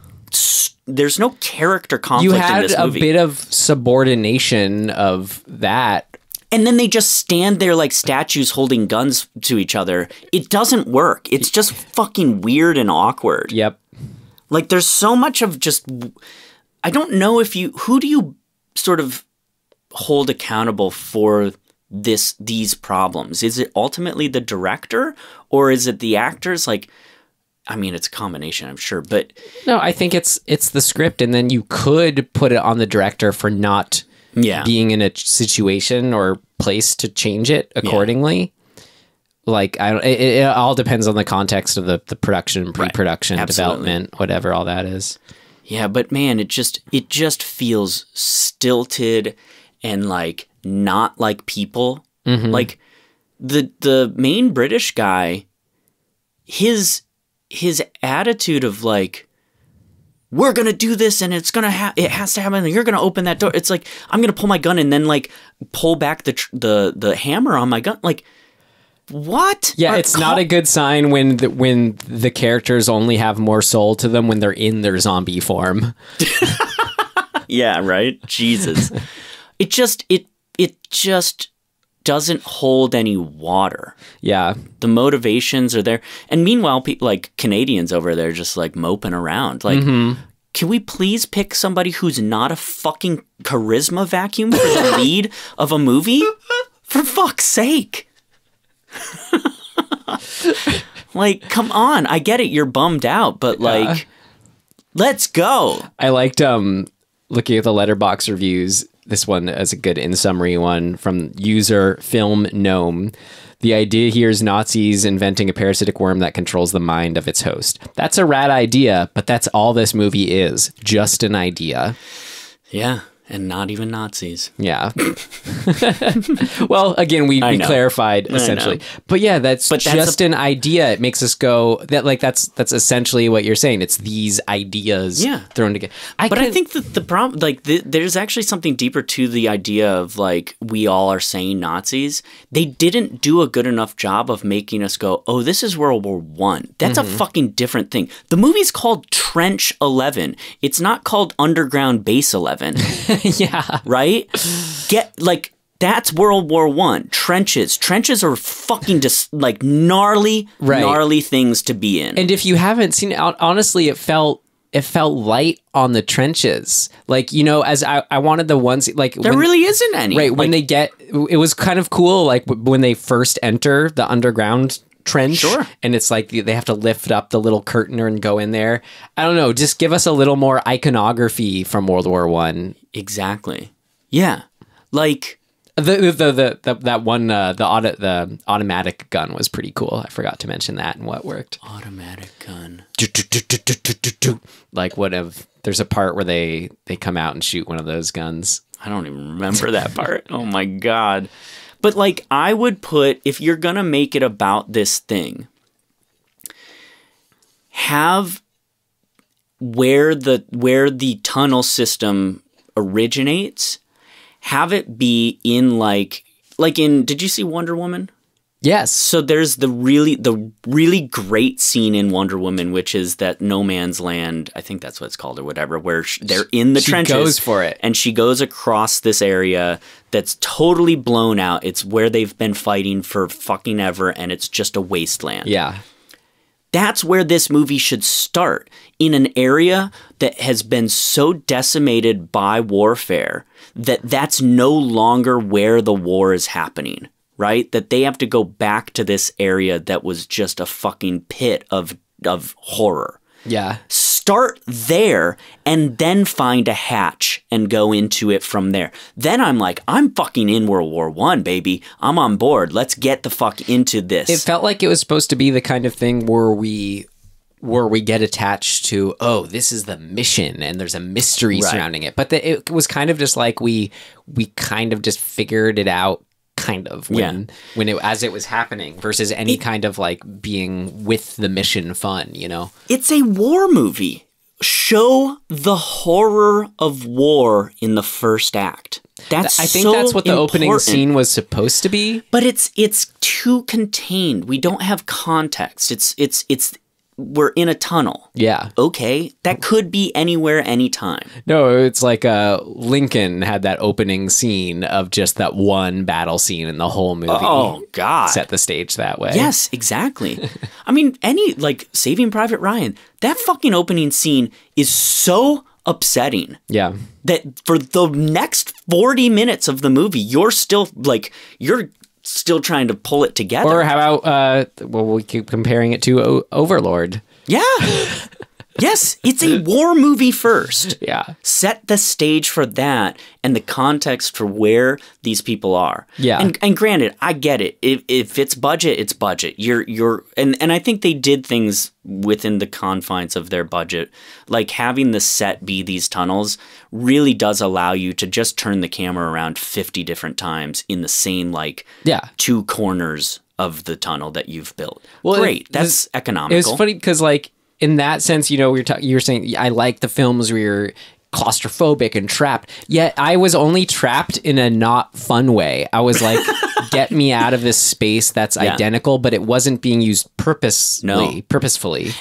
[SPEAKER 3] there's no character conflict in this movie.
[SPEAKER 2] You had a bit of subordination of that.
[SPEAKER 3] And then they just stand there like statues holding guns to each other. It doesn't work. It's just fucking weird and awkward.
[SPEAKER 2] Yep.
[SPEAKER 3] Like, there's so much of just, I don't know who do you sort of hold accountable for these problems? Is it ultimately the director, or is it the actors? Like, I mean, it's a combination, I'm sure, but
[SPEAKER 2] no, I think it's the script, and then you could put it on the director for not being in a situation or place to change it accordingly. Like, it all depends on the context of the production, pre-production, development, whatever all that is.
[SPEAKER 3] Yeah, but man, it just feels stilted and like not like people. Mm-hmm. Like the main British guy, his attitude of like, we're gonna do this and it has to happen and you're gonna open that door. It's like, I'm gonna pull my gun and then like pull back the hammer on my gun. Like, what?
[SPEAKER 2] Yeah, it's not a good sign when the characters only have more soul to them when they're in their zombie form.
[SPEAKER 3] Yeah, right? Jesus. It just doesn't hold any water.
[SPEAKER 2] Yeah.
[SPEAKER 3] The motivations are there. And meanwhile, people like Canadians over there just like moping around. Like, can we please pick somebody who's not a fucking charisma vacuum for the lead of a movie? For fuck's sake. Like, come on. I get it. You're bummed out, but like, let's go.
[SPEAKER 2] I liked looking at the Letterboxd reviews. This one as a good in summary one from user Film Gnome. The idea here is Nazis inventing a parasitic worm that controls the mind of its host. That's a rad idea, but that's all this movie is. Just an idea.
[SPEAKER 3] Yeah. And not even Nazis.
[SPEAKER 2] Yeah. Well, again, we clarified essentially. But yeah, that's just an idea. It makes us go that like that's essentially what you're saying. It's these ideas thrown together. I
[SPEAKER 3] think that the problem, like, there's actually something deeper to the idea of like we all are saying Nazis. They didn't do a good enough job of making us go, oh, this is World War I. That's a fucking different thing. The movie's called Trench 11. It's not called Underground Base 11.
[SPEAKER 2] Yeah.
[SPEAKER 3] Right? That's World War I. Trenches are fucking just like gnarly things to be in.
[SPEAKER 2] And if you haven't seen it, honestly, it felt light on the trenches. Like, you know, as I wanted the ones like
[SPEAKER 3] there really isn't any.
[SPEAKER 2] Right. When they get, it was kind of cool. Like when they first enter the underground trench, and it's like they have to lift up the little curtain and go in there. I don't know, just give us a little more iconography from World War I.
[SPEAKER 3] Exactly. Yeah, like
[SPEAKER 2] that one the automatic gun was pretty cool. I forgot to mention that and what worked.
[SPEAKER 3] Automatic gun.
[SPEAKER 2] Like there's a part where they come out and shoot one of those guns.
[SPEAKER 3] I don't even remember that part. Oh my god. But like I would put, if you're gonna make it about this thing, have where the tunnel system originates, have it be in like in, did you see Wonder Woman?
[SPEAKER 2] Yes.
[SPEAKER 3] So there's the really great scene in Wonder Woman, which is that no man's land, I think that's what it's called or whatever, where they're in the trenches.
[SPEAKER 2] She goes for it.
[SPEAKER 3] And she goes across this area that's totally blown out. It's where they've been fighting for fucking ever, and it's just a wasteland.
[SPEAKER 2] Yeah.
[SPEAKER 3] That's where this movie should start, in an area that has been so decimated by warfare that that's no longer where the war is happening. Right? That they have to go back to this area that was just a fucking pit of horror.
[SPEAKER 2] Yeah.
[SPEAKER 3] Start there and then find a hatch and go into it from there. Then I'm like, I'm fucking in World War I, baby. I'm on board. Let's get the fuck into this.
[SPEAKER 2] It felt like it was supposed to be the kind of thing where we get attached to, oh, this is the mission and there's a mystery surrounding it. But it was kind of just like we kind of just figured it out kind of when it was happening versus any kind of like being with the mission fun, you know?
[SPEAKER 3] It's a war movie. Show the horror of war in the first act. I think
[SPEAKER 2] that's what the opening scene was supposed to be.
[SPEAKER 3] But it's too contained. We don't have context. We're in a tunnel.
[SPEAKER 2] Yeah.
[SPEAKER 3] Okay. That could be anywhere, anytime.
[SPEAKER 2] No, it's like Lincoln had that opening scene of just that one battle scene in the whole movie.
[SPEAKER 3] Oh, God.
[SPEAKER 2] Set the stage that way.
[SPEAKER 3] Yes, exactly. I mean, like Saving Private Ryan, that fucking opening scene is so upsetting.
[SPEAKER 2] Yeah.
[SPEAKER 3] That for the next 40 minutes of the movie, you're still trying to pull it together.
[SPEAKER 2] Or how about, we keep comparing it to Overlord.
[SPEAKER 3] Yeah. Yes, it's a war movie first.
[SPEAKER 2] Yeah.
[SPEAKER 3] Set the stage for that and the context for where these people are.
[SPEAKER 2] Yeah.
[SPEAKER 3] And granted, I get it. If it's budget, it's budget. And I think they did things within the confines of their budget. Like having the set be these tunnels really does allow you to just turn the camera around 50 different times in the same two corners of the tunnel that you've built. Well, great. That's economical.
[SPEAKER 2] It was funny because like in that sense, you know, you were saying I like the films where you're claustrophobic and trapped. Yet I was only trapped in a not fun way. I was like, get me out of this space that's identical, but it wasn't being used purposefully.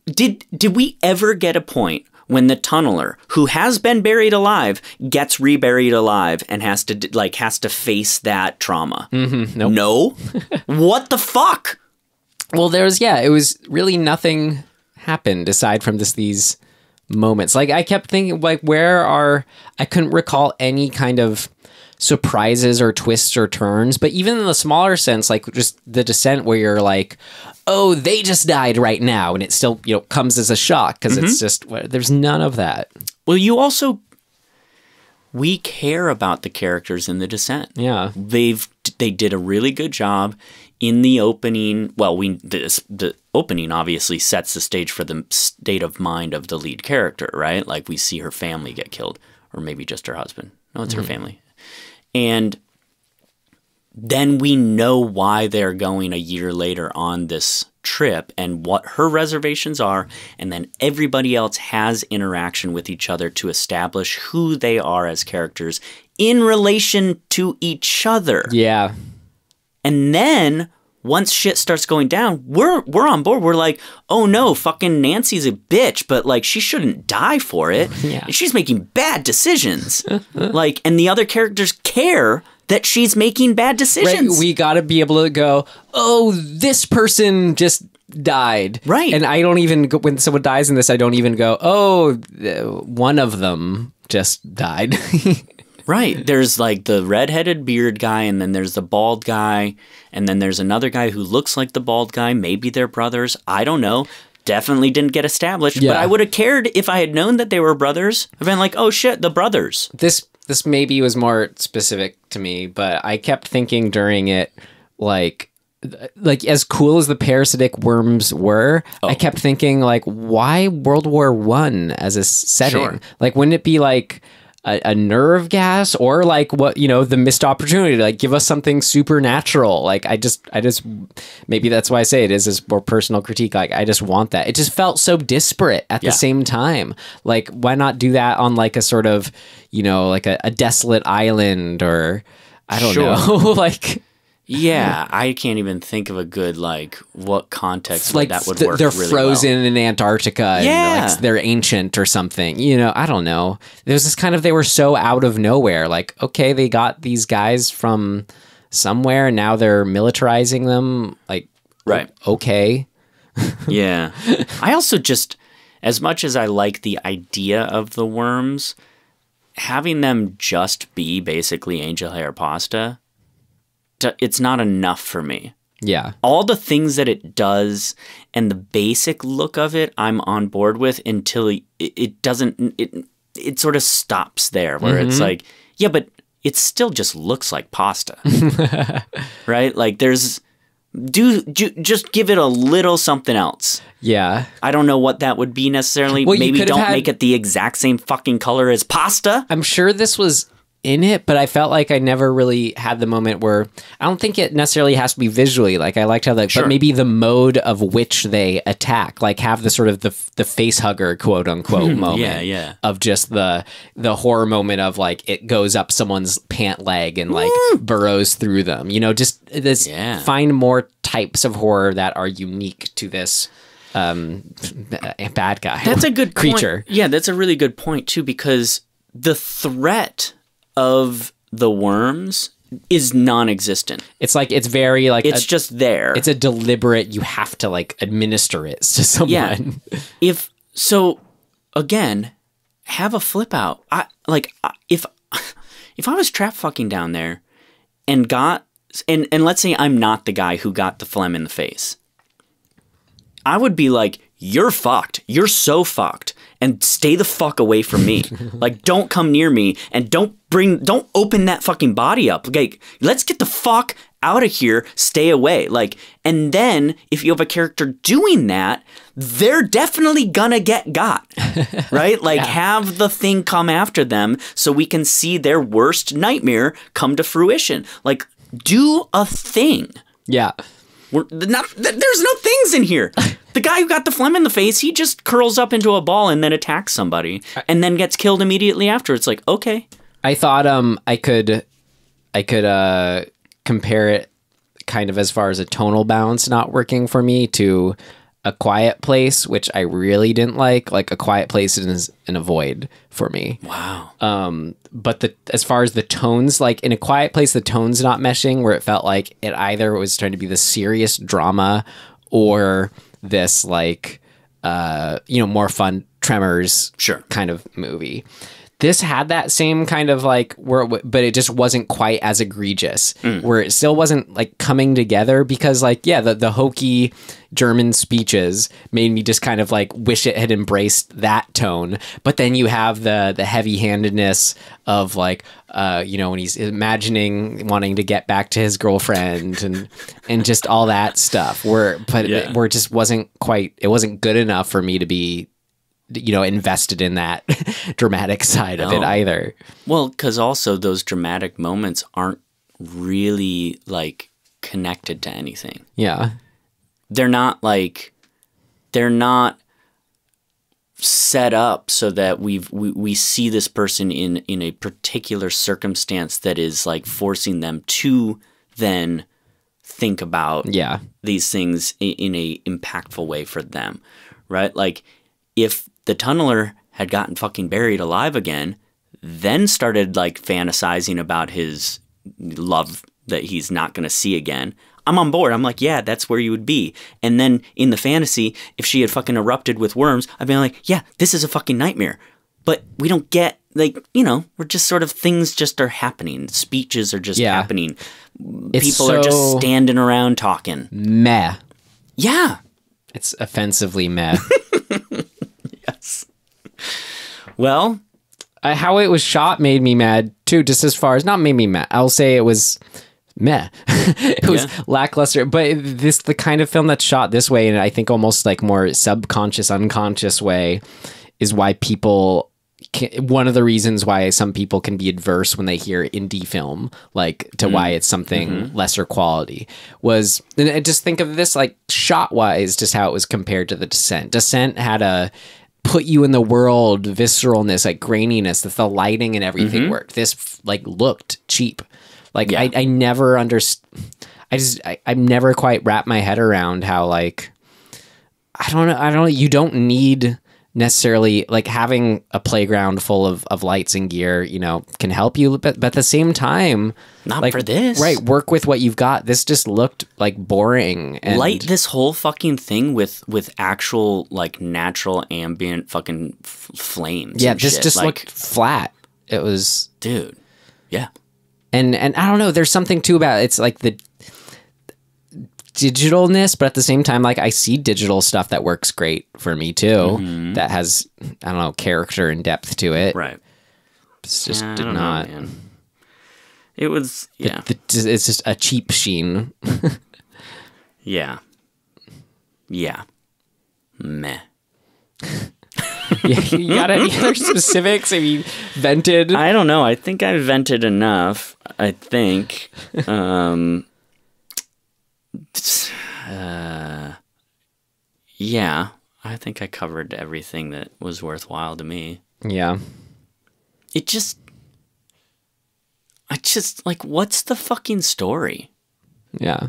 [SPEAKER 3] Did we ever get a point when the tunneler who has been buried alive gets reburied alive and has to face that trauma?
[SPEAKER 2] Mm-hmm. Nope.
[SPEAKER 3] No. What the fuck?
[SPEAKER 2] Well, it was really nothing happened aside from these moments. Like I kept thinking, like, I couldn't recall any kind of surprises or twists or turns, but even in the smaller sense, like just the descent where you're like, oh, they just died right now, and it still, you know, comes as a shock because it's just, there's none of that.
[SPEAKER 3] Well, we care about the characters in the descent.
[SPEAKER 2] Yeah.
[SPEAKER 3] They did a really good job in the opening. Well, the opening obviously sets the stage for the state of mind of the lead character, right? Like we see her family get killed, or maybe just her husband. No, it's her family. And then we know why they're going a year later on this trip and what her reservations are. And then everybody else has interaction with each other to establish who they are as characters in relation to each other.
[SPEAKER 2] Yeah.
[SPEAKER 3] And then once shit starts going down, we're on board. We're like, oh no, fucking Nancy's a bitch, but like she shouldn't die for it.
[SPEAKER 2] Yeah.
[SPEAKER 3] And she's making bad decisions. Like, and the other characters care that she's making bad decisions.
[SPEAKER 2] Right, we got to be able to go, oh, this person just died.
[SPEAKER 3] Right.
[SPEAKER 2] And I don't even go, when someone dies in this, I don't even go, oh, one of them just died.
[SPEAKER 3] Right. There's like the redheaded beard guy, and then there's the bald guy, and then there's another guy who looks like the bald guy. Maybe they're brothers. I don't know. Definitely didn't get established.
[SPEAKER 2] Yeah.
[SPEAKER 3] But I would have cared if I had known that they were brothers. I've been like, oh shit, the brothers.
[SPEAKER 2] This maybe was more specific to me, but I kept thinking during it, like as cool as the parasitic worms were, I kept thinking like, why World War I as a setting?
[SPEAKER 3] Sure.
[SPEAKER 2] Like, wouldn't it be like a nerve gas or like what, the missed opportunity to like give us something supernatural? Like I just maybe that's why I say it is this more personal critique. Like I just want that. It just felt so disparate at the same time. Like why not do that on like a sort of, like a desolate island or I don't know. Like
[SPEAKER 3] yeah, I can't even think of a good like what context
[SPEAKER 2] like
[SPEAKER 3] that would work.
[SPEAKER 2] They're
[SPEAKER 3] really
[SPEAKER 2] frozen
[SPEAKER 3] well.
[SPEAKER 2] in Antarctica. And like they're ancient or something. I don't know. There's this kind of they were so out of nowhere. Like okay, they got these guys from somewhere, and now they're militarizing them. Like
[SPEAKER 3] right,
[SPEAKER 2] okay.
[SPEAKER 3] Yeah, I also just as much as I like the idea of the worms, having them just be basically angel hair pasta. It's not enough for me.
[SPEAKER 2] Yeah.
[SPEAKER 3] All the things that it does and the basic look of it, I'm on board with until it doesn't, it sort of stops there where it's like, yeah, but it still just looks like pasta. Right? Like there's, just give it a little something else.
[SPEAKER 2] Yeah.
[SPEAKER 3] I don't know what that would be necessarily.
[SPEAKER 2] Well,
[SPEAKER 3] maybe don't make it the exact same fucking color as pasta.
[SPEAKER 2] I'm sure this was in it, but I felt like I never really had the moment where I don't think it necessarily has to be visually. Like I liked how but maybe the mode of which they attack, like have the sort of the face hugger quote unquote moment of just the horror moment of like it goes up someone's pant leg and like burrows through them. Just this find more types of horror that are unique to this bad guy.
[SPEAKER 3] That's a good
[SPEAKER 2] creature.
[SPEAKER 3] Point. Yeah, that's a really good point too, because the threat of the worms is non-existent.
[SPEAKER 2] It's like it's very like
[SPEAKER 3] it's just there. It's
[SPEAKER 2] a deliberate. You have to like administer it to someone.
[SPEAKER 3] Yeah. Again, have a flip out. If I was trap fucking down there and got and let's say I'm not the guy who got the phlegm in the face, I would be like, you're fucked. You're so fucked. And stay the fuck away from me. Like, don't come near me and don't open that fucking body up. Like, let's get the fuck out of here. Stay away. Like, and then if you have a character doing that, they're definitely gonna get got. Right? Like, have the thing come after them so we can see their worst nightmare come to fruition. Like, do a thing.
[SPEAKER 2] Yeah.
[SPEAKER 3] There's no things in here. The guy who got the phlegm in the face, he just curls up into a ball and then attacks somebody and then gets killed immediately after. It's like, okay.
[SPEAKER 2] I thought I could compare it kind of as far as a tonal balance not working for me to A Quiet Place, which I really didn't like. Like A Quiet Place is an avoid for me.
[SPEAKER 3] Wow.
[SPEAKER 2] But as far as the tones, like in A Quiet Place, the tones not meshing, where it felt like it either was trying to be the serious drama or this like more fun Tremors kind of movie. This had that same kind of like but it just wasn't quite as egregious, where it still wasn't like coming together because like, the hokey German speeches made me just kind of like wish it had embraced that tone. But then you have the heavy handedness of like, when he's imagining wanting to get back to his girlfriend and just all that stuff where it just wasn't quite, it wasn't good enough for me to be invested in that dramatic side of it either.
[SPEAKER 3] Well, because also those dramatic moments aren't really like connected to anything.
[SPEAKER 2] Yeah.
[SPEAKER 3] They're not set up so that we see this person in a particular circumstance that is like forcing them to then think about these things in a impactful way for them, right? Like if the tunneler had gotten fucking buried alive again, then started like fantasizing about his love that he's not going to see again, I'm on board. I'm like, yeah, that's where you would be. And then in the fantasy, if she had fucking erupted with worms, I'd be like, yeah, this is a fucking nightmare. But we don't get, like, we're just sort of, things just are happening. Speeches are just happening. People are just standing around talking.
[SPEAKER 2] Meh.
[SPEAKER 3] Yeah.
[SPEAKER 2] It's offensively meh.
[SPEAKER 3] Yes. Well,
[SPEAKER 2] how it was shot made me mad too, just as far as not made me mad. I'll say it was meh. It was lackluster, but the kind of film that's shot this way, and I think almost like more subconscious, unconscious way, is why people one of the reasons why some people can be adverse when they hear indie film, like to why it's something lesser quality, was, and just think of this like shot wise, just how it was compared to The Descent. Descent had a put you in the world visceralness, like graininess, that the lighting and everything worked. This like looked cheap. Like I never understood. I've never quite wrapped my head around how, like, I don't know. You don't need necessarily, like, having a playground full of lights and gear, can help you. But at the same time,
[SPEAKER 3] not
[SPEAKER 2] like,
[SPEAKER 3] for this.
[SPEAKER 2] Right. Work with what you've got. This just looked like boring. And
[SPEAKER 3] light this whole fucking thing with actual, like, natural ambient fucking flames.
[SPEAKER 2] Yeah. This just looked flat. It was,
[SPEAKER 3] dude. Yeah.
[SPEAKER 2] And I don't know, there's something too about it's like the digitalness, but at the same time, like, I see digital stuff that works great for me too, that has, I don't know, character and depth to it.
[SPEAKER 3] Right.
[SPEAKER 2] It's just did not.
[SPEAKER 3] Know, it was,
[SPEAKER 2] it's just a cheap sheen.
[SPEAKER 3] Yeah. Yeah. Meh.
[SPEAKER 2] You got any other specifics? Have you vented?
[SPEAKER 3] I don't know. I think I vented enough. I think. Yeah. I think I covered everything that was worthwhile to me.
[SPEAKER 2] Yeah.
[SPEAKER 3] I just, like, what's the fucking story?
[SPEAKER 2] Yeah.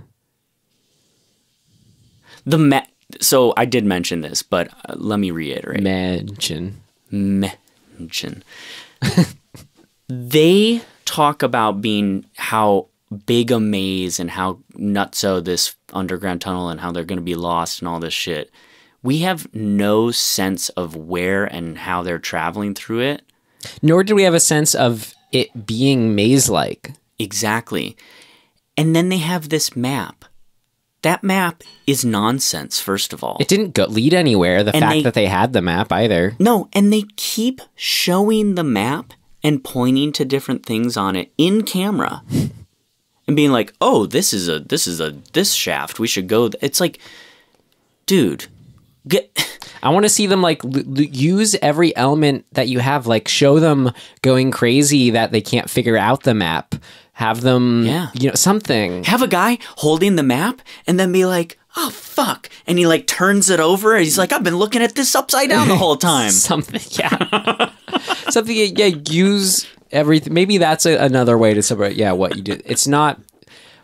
[SPEAKER 3] So I did mention this, but let me reiterate.
[SPEAKER 2] Mention. They
[SPEAKER 3] talk about being how big a maze and how nutso this underground tunnel and how they're going to be lost and all this shit. We have no sense of where and how they're traveling through it.
[SPEAKER 2] Nor do we have a sense of it being maze-like.
[SPEAKER 3] Exactly. And then they have this map. That map is nonsense, first of all.
[SPEAKER 2] It didn't lead anywhere, the fact that they had the map either.
[SPEAKER 3] No, and they keep showing the map and pointing to different things on it in camera. And being like, oh, this shaft, we should go. It's like, dude,
[SPEAKER 2] I want to see them, like, use every element that you have, like, show them going crazy that they can't figure out the map. Have them, something.
[SPEAKER 3] Have a guy holding the map and then be like, oh, fuck. And he, like, turns it over. And he's like, I've been looking at this upside down the whole time.
[SPEAKER 2] Something, yeah. Something, use everything. Maybe that's another way to separate, what you did. It's not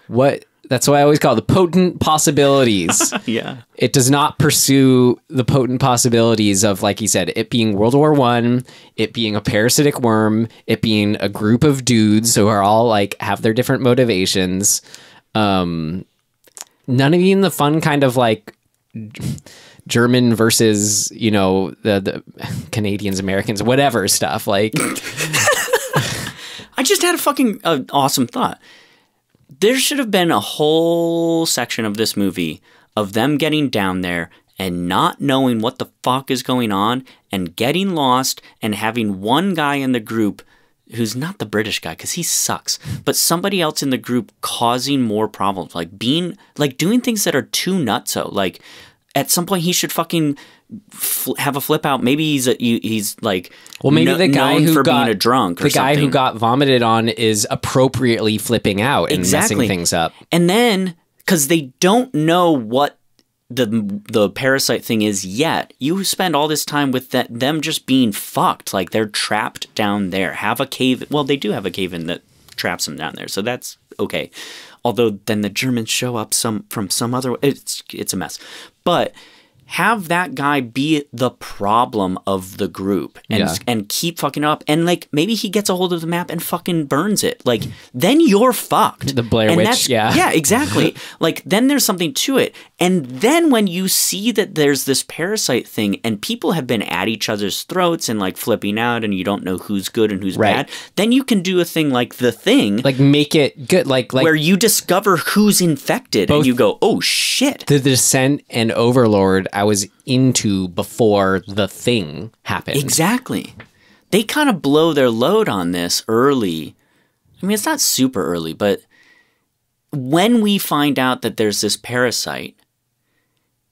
[SPEAKER 2] what... That's why I always call it the potent possibilities.
[SPEAKER 3] Yeah.
[SPEAKER 2] It does not pursue the potent possibilities of, like he said, it being World War I, it being a parasitic worm, it being a group of dudes who are all, like, have their different motivations. None of even the fun kind of, like, German versus, the Canadians, Americans, whatever stuff. Like,
[SPEAKER 3] I just had a fucking awesome thought. There should have been a whole section of this movie of them getting down there and not knowing what the fuck is going on and getting lost and having one guy in the group who's not the British guy because he sucks, but somebody else in the group causing more problems, like doing things that are too nutso. Like, at some point he should fucking have a flip out. Maybe he's like,
[SPEAKER 2] well, maybe the guy who got
[SPEAKER 3] being a drunk, or
[SPEAKER 2] the guy
[SPEAKER 3] something.
[SPEAKER 2] who got vomited on is appropriately flipping out and messing things up.
[SPEAKER 3] And then, because they don't know what the parasite thing is yet, you spend all this time with them just being fucked. Like, they're trapped down there. Have a cave. Well, they do have a cave in that traps them down there, so that's okay. Although then the Germans show up from some other. It's a mess, but. Have that guy be the problem of the group and keep fucking up. And like, maybe he gets a hold of the map and fucking burns it. Like, then you're fucked.
[SPEAKER 2] The Blair Witch,
[SPEAKER 3] Yeah, exactly. Like, then there's something to it. And then when you see that there's this parasite thing and people have been at each other's throats and like flipping out and you don't know who's good and who's bad, then you can do a thing like The Thing.
[SPEAKER 2] Like, make it good. Like
[SPEAKER 3] where you discover who's infected and you go, oh shit.
[SPEAKER 2] The Descent and Overlord I was into before The Thing happened.
[SPEAKER 3] Exactly. They kind of blow their load on this early. I mean, it's not super early, but when we find out that there's this parasite,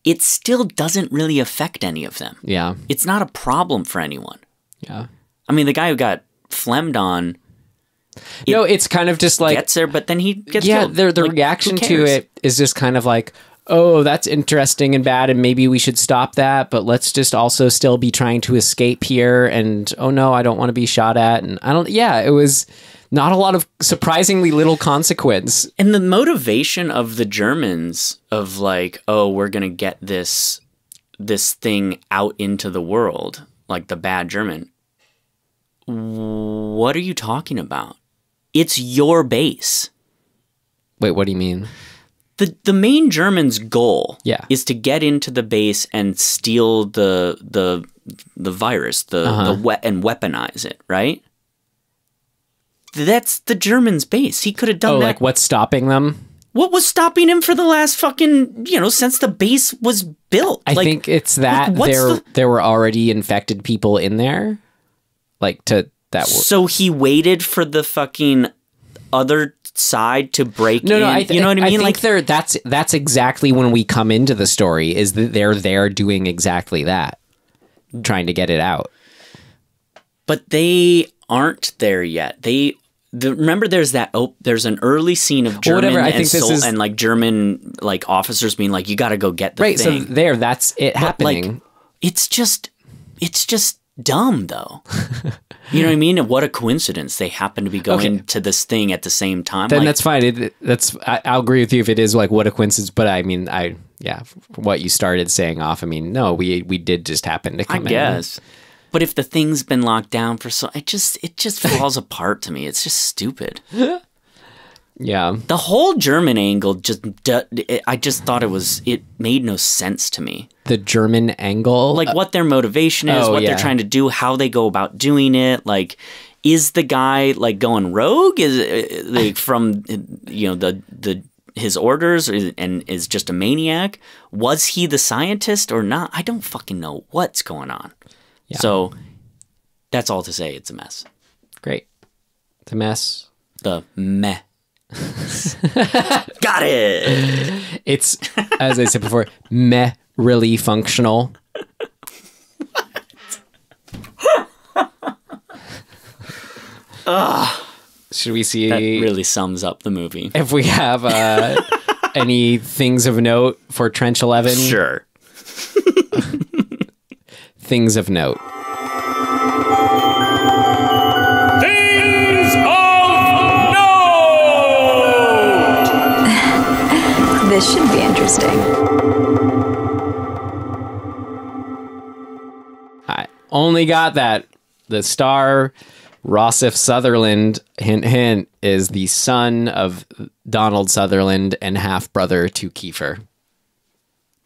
[SPEAKER 3] it still doesn't really affect any of them.
[SPEAKER 2] Yeah.
[SPEAKER 3] It's not a problem for anyone.
[SPEAKER 2] Yeah.
[SPEAKER 3] I mean, the guy who got phlegmed on...
[SPEAKER 2] No, it's kind of just like...
[SPEAKER 3] Gets there, but then he gets killed.
[SPEAKER 2] The
[SPEAKER 3] like,
[SPEAKER 2] reaction to it is just kind of like, oh, that's interesting and bad, and maybe we should stop that, but let's just also still be trying to escape here, and oh no, I don't want to be shot at, and it was not a lot of surprisingly little consequence.
[SPEAKER 3] And the motivation of the Germans of like, oh, we're going to get this thing out into the world, like the bad German. What are you talking about? It's your base.
[SPEAKER 2] Wait, what do you mean?
[SPEAKER 3] The main German's goal
[SPEAKER 2] is
[SPEAKER 3] to get into the base and steal the virus, and weaponize it, right? That's the German's base. He could have done that.
[SPEAKER 2] Like, what's stopping them?
[SPEAKER 3] What was stopping him for the last fucking, since the base was built?
[SPEAKER 2] I think it's that there were already infected people in there.
[SPEAKER 3] So he waited for the fucking other side to break in.
[SPEAKER 2] You know what I mean?
[SPEAKER 3] I think
[SPEAKER 2] that's exactly when we come into the story, is that they're there doing exactly that, trying to get it out.
[SPEAKER 3] But they aren't there yet. Remember, there's an early scene of German and like German like officers being like, you got to go get the thing.
[SPEAKER 2] So that's it happening.
[SPEAKER 3] Like, it's just dumb though. You know what I mean? And what a coincidence they happen to be going to this thing at the same time.
[SPEAKER 2] Then that's fine. I'll agree with you if it is like what a coincidence. But I mean, what you started saying off. I mean, no, we did just happen to come in.
[SPEAKER 3] I guess. But if the thing's been locked down for it just falls apart to me. It's just stupid.
[SPEAKER 2] Yeah.
[SPEAKER 3] The whole German angle I just thought it made no sense to me.
[SPEAKER 2] The German angle?
[SPEAKER 3] Like what their motivation is, what they're trying to do, how they go about doing it. Like, is the guy like going rogue? Is like from his orders and is just a maniac? Was he the scientist or not? I don't fucking know what's going on. Yeah. So that's all to say. It's a mess.
[SPEAKER 2] Great. It's a mess.
[SPEAKER 3] The meh. Got it.
[SPEAKER 2] It's, as I said before, meh really functional. Should we see?
[SPEAKER 3] That really sums up the movie.
[SPEAKER 2] If we have any things of note for Trench 11?
[SPEAKER 3] Sure.
[SPEAKER 2] Things of note.
[SPEAKER 11] Things of note!
[SPEAKER 12] This should be interesting.
[SPEAKER 2] I only got that. The star, Rossif Sutherland, hint, hint, is the son of Donald Sutherland and half-brother to Kiefer.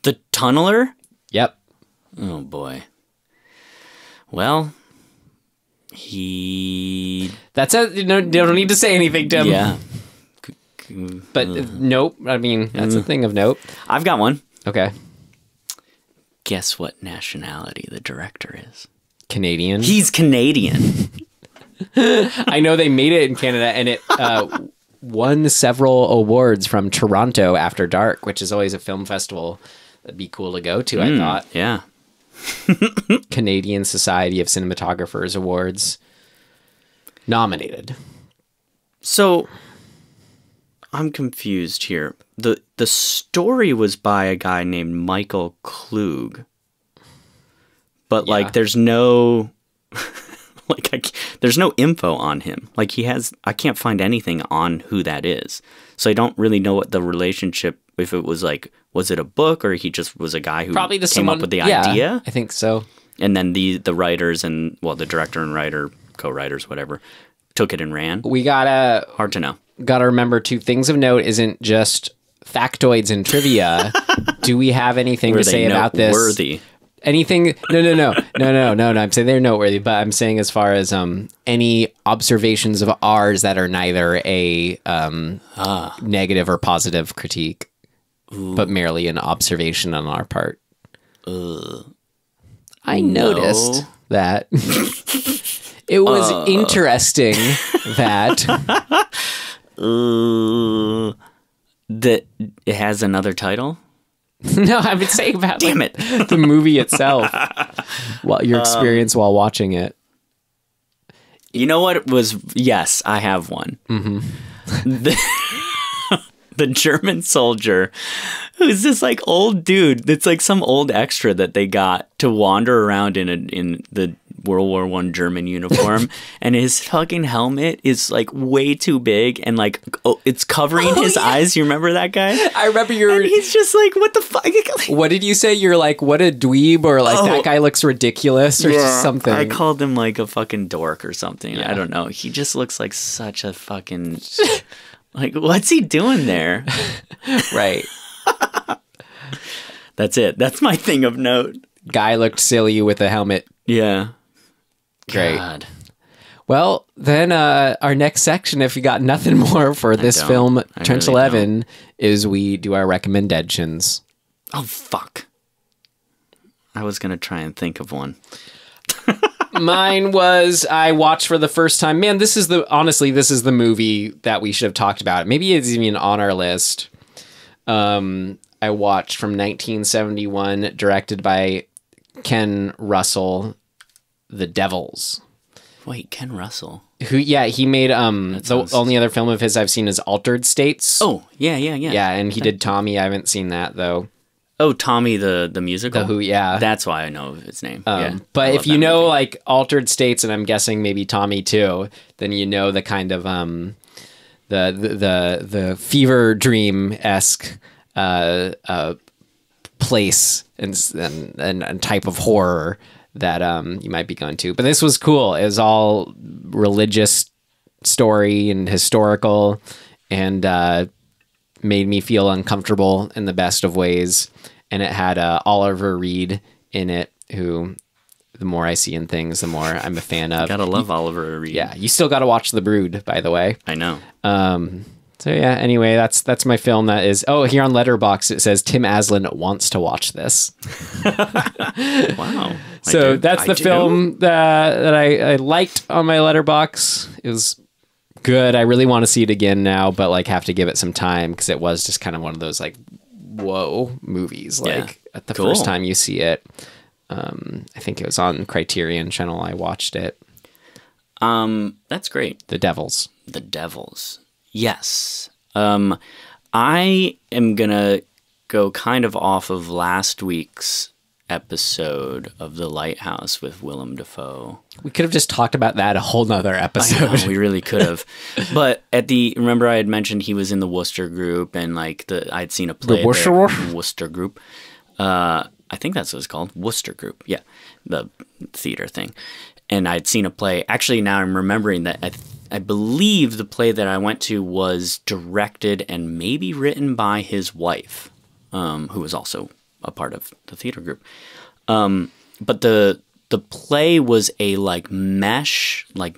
[SPEAKER 3] The tunneler?
[SPEAKER 2] Yep.
[SPEAKER 3] Oh, boy. Well,
[SPEAKER 2] That's it. You don't need to say anything, Tim.
[SPEAKER 3] Yeah.
[SPEAKER 2] But nope. I mean, that's a thing of note.
[SPEAKER 3] I've got one.
[SPEAKER 2] Okay.
[SPEAKER 3] Guess what nationality the director is?
[SPEAKER 2] Canadian.
[SPEAKER 3] He's Canadian.
[SPEAKER 2] I know they made it in Canada, and it won several awards from Toronto After Dark, which is always a film festival that'd be cool to go to, I thought.
[SPEAKER 3] Yeah.
[SPEAKER 2] Canadian Society of Cinematographers Awards nominated.
[SPEAKER 3] So I'm confused here. The story was by a guy named Michael Klug, but like there's no there's no info on him. Like I can't find anything on who that is. So I don't really know what the relationship, if it was like, was it a book or he just was a guy who
[SPEAKER 2] probably
[SPEAKER 3] came up with the idea?
[SPEAKER 2] I think so.
[SPEAKER 3] And then the writers and, well, the director and writer, co-writers, whatever, took it and ran.
[SPEAKER 2] Hard to know. Gotta remember, 2 things of note isn't just factoids and trivia. Do we have anything to say about this?
[SPEAKER 3] Worthy.
[SPEAKER 2] Anything? No. I'm saying they're noteworthy, but I'm saying as far as any observations of ours that are neither a negative or positive critique, but merely an observation on our part. I noticed that it was interesting that
[SPEAKER 3] that it has another title.
[SPEAKER 2] No, I've been saying about
[SPEAKER 3] damn it
[SPEAKER 2] the movie itself. Well, your experience while watching it.
[SPEAKER 3] You know what it was? Yes, I have one.
[SPEAKER 2] Mm-hmm.
[SPEAKER 3] The German soldier, who's this like old dude. It's like some old extra that they got to wander around in the World War I German uniform, and his fucking helmet is like way too big and like it's covering his eyes. You remember that guy?
[SPEAKER 2] I remember
[SPEAKER 3] and he's just like, what the fuck?
[SPEAKER 2] What did you say? You're like, what a dweeb, or like that guy looks ridiculous or something.
[SPEAKER 3] I called him like a fucking dork or something. Yeah. I don't know. He just looks like such a fucking like, what's he doing there?
[SPEAKER 2] Right.
[SPEAKER 3] That's it. That's my thing of note.
[SPEAKER 2] Guy looked silly with a helmet.
[SPEAKER 3] Yeah.
[SPEAKER 2] Great. God. Well, then our next section, if you got nothing more for this film, Trench 11, is we do our recommendations.
[SPEAKER 3] Oh, fuck. I was going to try and think of one.
[SPEAKER 2] Mine was, I watched for the first time. Man, honestly, this is the movie that we should have talked about. Maybe it's even on our list. I watched from 1971, directed by Ken Russell, The Devils.
[SPEAKER 3] Wait, Ken Russell?
[SPEAKER 2] He made, the only other film of his I've seen is Altered States.
[SPEAKER 3] Oh, yeah.
[SPEAKER 2] Yeah, and he did Tommy. I haven't seen that, though.
[SPEAKER 3] Oh, Tommy the musical?
[SPEAKER 2] The Who, yeah.
[SPEAKER 3] That's why I know his name.
[SPEAKER 2] But if you know, like, Altered States, and I'm guessing maybe Tommy too, then you know the kind of, the fever dream-esque place and type of horror that you might be going to. But this was cool. It was all religious story and historical, and made me feel uncomfortable in the best of ways. And it had Oliver Reed in it, who the more I see in things, the more I'm a fan of.
[SPEAKER 3] Gotta love Oliver Reed.
[SPEAKER 2] Yeah, you still gotta watch The Brood, by the way.
[SPEAKER 3] I know.
[SPEAKER 2] So yeah, anyway, that's my film. That is, here on Letterboxd it says Tim Aslin wants to watch this.
[SPEAKER 3] Wow.
[SPEAKER 2] So that's the film that I liked on my Letterboxd. It was good. I really want to see it again now, but like have to give it some time, because it was just kind of one of those like, whoa movies. Like at the first time you see it. I think it was on Criterion Channel. I watched it.
[SPEAKER 3] That's great.
[SPEAKER 2] The Devils.
[SPEAKER 3] The Devils. Yes. I am gonna go kind of off of last week's episode of The Lighthouse with Willem Dafoe.
[SPEAKER 2] We could have just talked about that a whole nother episode.
[SPEAKER 3] I know, we really could have. But remember I had mentioned he was in the Worcester group, and like I'd seen a play. The Worcester group. I think that's what it's called. Worcester group. Yeah. The theater thing. And I'd seen a play. Actually, now I'm remembering that I believe the play that I went to was directed and maybe written by his wife, who was also a part of the theater group. But the play was a like mesh, like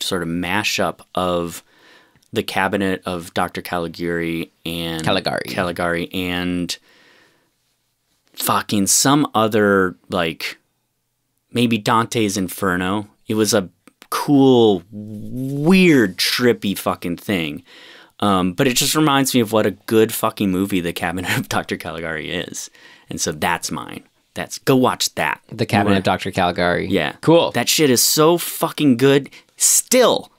[SPEAKER 3] sort of mashup of the Cabinet of Dr. Caligari and fucking some other, like maybe Dante's Inferno. It was a cool, weird, trippy fucking thing. But it just reminds me of what a good fucking movie The Cabinet of Dr. Caligari is. And so that's mine. Go watch that.
[SPEAKER 2] The Cabinet of Dr. Caligari.
[SPEAKER 3] Yeah.
[SPEAKER 2] Cool.
[SPEAKER 3] That shit is so fucking good still.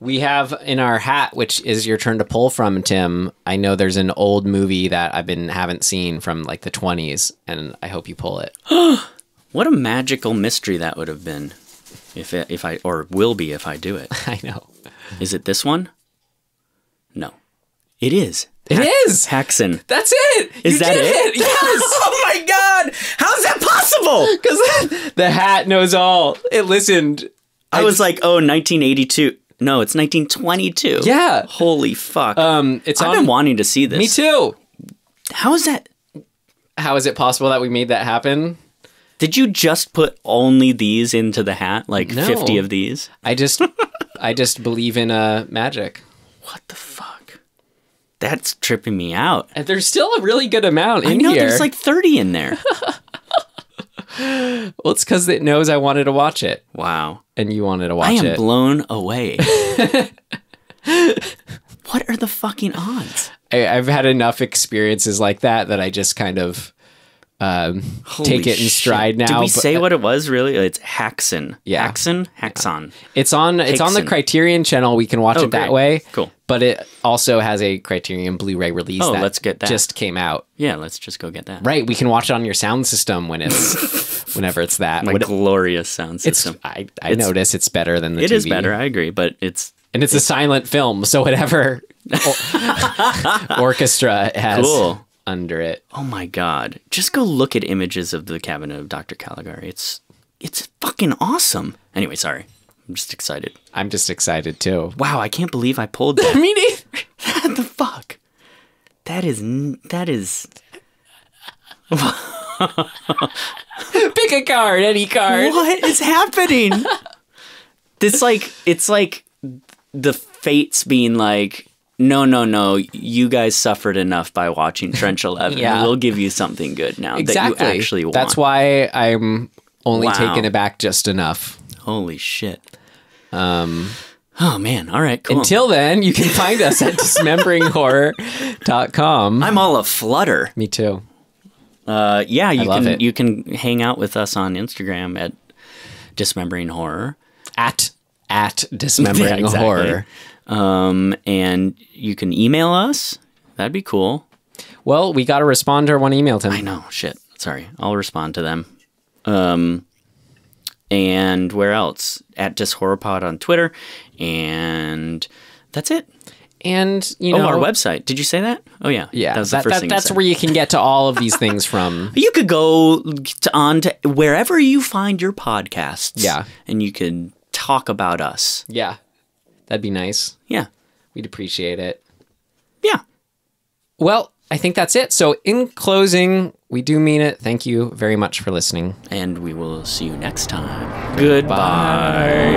[SPEAKER 2] We have in our hat, which is your turn to pull from, Tim. I know there's an old movie that haven't seen from like the 20s, and I hope you pull it.
[SPEAKER 3] What a magical mystery that would have been if I will be if I do it.
[SPEAKER 2] I know.
[SPEAKER 3] Is it this one? No. It is.
[SPEAKER 2] It is!
[SPEAKER 3] Haxon.
[SPEAKER 2] That's it!
[SPEAKER 3] Is that it?
[SPEAKER 2] Yes!
[SPEAKER 3] Oh my god! How's that possible?
[SPEAKER 2] Because the hat knows all. It listened.
[SPEAKER 3] I was like, 1982. No, it's 1922.
[SPEAKER 2] Yeah.
[SPEAKER 3] Holy fuck. I've been wanting to see this.
[SPEAKER 2] Me too.
[SPEAKER 3] How is that?
[SPEAKER 2] How is it possible that we made that happen?
[SPEAKER 3] Did you just put only these into the hat? Like
[SPEAKER 2] No.
[SPEAKER 3] 50 of these?
[SPEAKER 2] I just believe in magic.
[SPEAKER 3] What the fuck? That's tripping me out.
[SPEAKER 2] And there's still a really good amount in
[SPEAKER 3] I know,
[SPEAKER 2] here.
[SPEAKER 3] there's like 30 in there.
[SPEAKER 2] Well, it's because it knows I wanted to watch it.
[SPEAKER 3] Wow.
[SPEAKER 2] And you wanted to watch
[SPEAKER 3] I am
[SPEAKER 2] it.
[SPEAKER 3] blown away. What are the fucking odds?
[SPEAKER 2] I've had enough experiences like that I just kind of take it in stride now.
[SPEAKER 3] Did we say what it was really? It's Haxon.
[SPEAKER 2] Yeah.
[SPEAKER 3] Haxon.
[SPEAKER 2] It's on the Criterion channel. We can watch it that
[SPEAKER 3] great.
[SPEAKER 2] way.
[SPEAKER 3] Cool.
[SPEAKER 2] But it also has a Criterion Blu-ray release.
[SPEAKER 3] Oh,
[SPEAKER 2] that
[SPEAKER 3] let's get that.
[SPEAKER 2] Just came out.
[SPEAKER 3] Yeah, let's just go get that.
[SPEAKER 2] Right, we can watch it on your sound system when it's whenever it's that.
[SPEAKER 3] My glorious sound system.
[SPEAKER 2] I notice it's better than the TV.
[SPEAKER 3] It is better, I agree, but it's
[SPEAKER 2] a silent film, so whatever orchestra has under it.
[SPEAKER 3] Oh my god. Just go look at images of the Cabinet of Dr. Caligari. It's fucking awesome. Anyway, sorry. I'm just excited.
[SPEAKER 2] I'm just excited too.
[SPEAKER 3] Wow, I can't believe I pulled that.
[SPEAKER 2] Me neither.
[SPEAKER 3] What the fuck? That is
[SPEAKER 2] Pick a card, any card.
[SPEAKER 3] What is happening? It's like the fates being like, no, you guys suffered enough by watching Trench 11.
[SPEAKER 2] Yeah.
[SPEAKER 3] We'll give you something good now that you actually want.
[SPEAKER 2] That's why I'm only taken aback just enough.
[SPEAKER 3] Holy shit. Oh man, all right, cool.
[SPEAKER 2] Until then, you can find us at dismemberinghorror.com.
[SPEAKER 3] I'm all aflutter.
[SPEAKER 2] Me too.
[SPEAKER 3] Yeah, you can hang out with us on Instagram at Dismembering Horror.
[SPEAKER 2] At Dismembering Horror.
[SPEAKER 3] And you can email us. That'd be cool.
[SPEAKER 2] Well, we got to respond to our one email, Tim.
[SPEAKER 3] I know, shit. Sorry. I'll respond to them. And where else? At DisHorrorPod on Twitter. And that's it.
[SPEAKER 2] And, you know...
[SPEAKER 3] our website. Did you say that? Oh, yeah.
[SPEAKER 2] Yeah.
[SPEAKER 3] That was the first thing
[SPEAKER 2] that's where you can get to all of these things from.
[SPEAKER 3] You could go on to wherever you find your podcasts.
[SPEAKER 2] Yeah.
[SPEAKER 3] And you could talk about us.
[SPEAKER 2] Yeah. That'd be nice.
[SPEAKER 3] Yeah.
[SPEAKER 2] We'd appreciate it.
[SPEAKER 3] Yeah.
[SPEAKER 2] Well, I think that's it. So in closing, we do mean it. Thank you very much for listening.
[SPEAKER 3] And we will see you next time. Goodbye.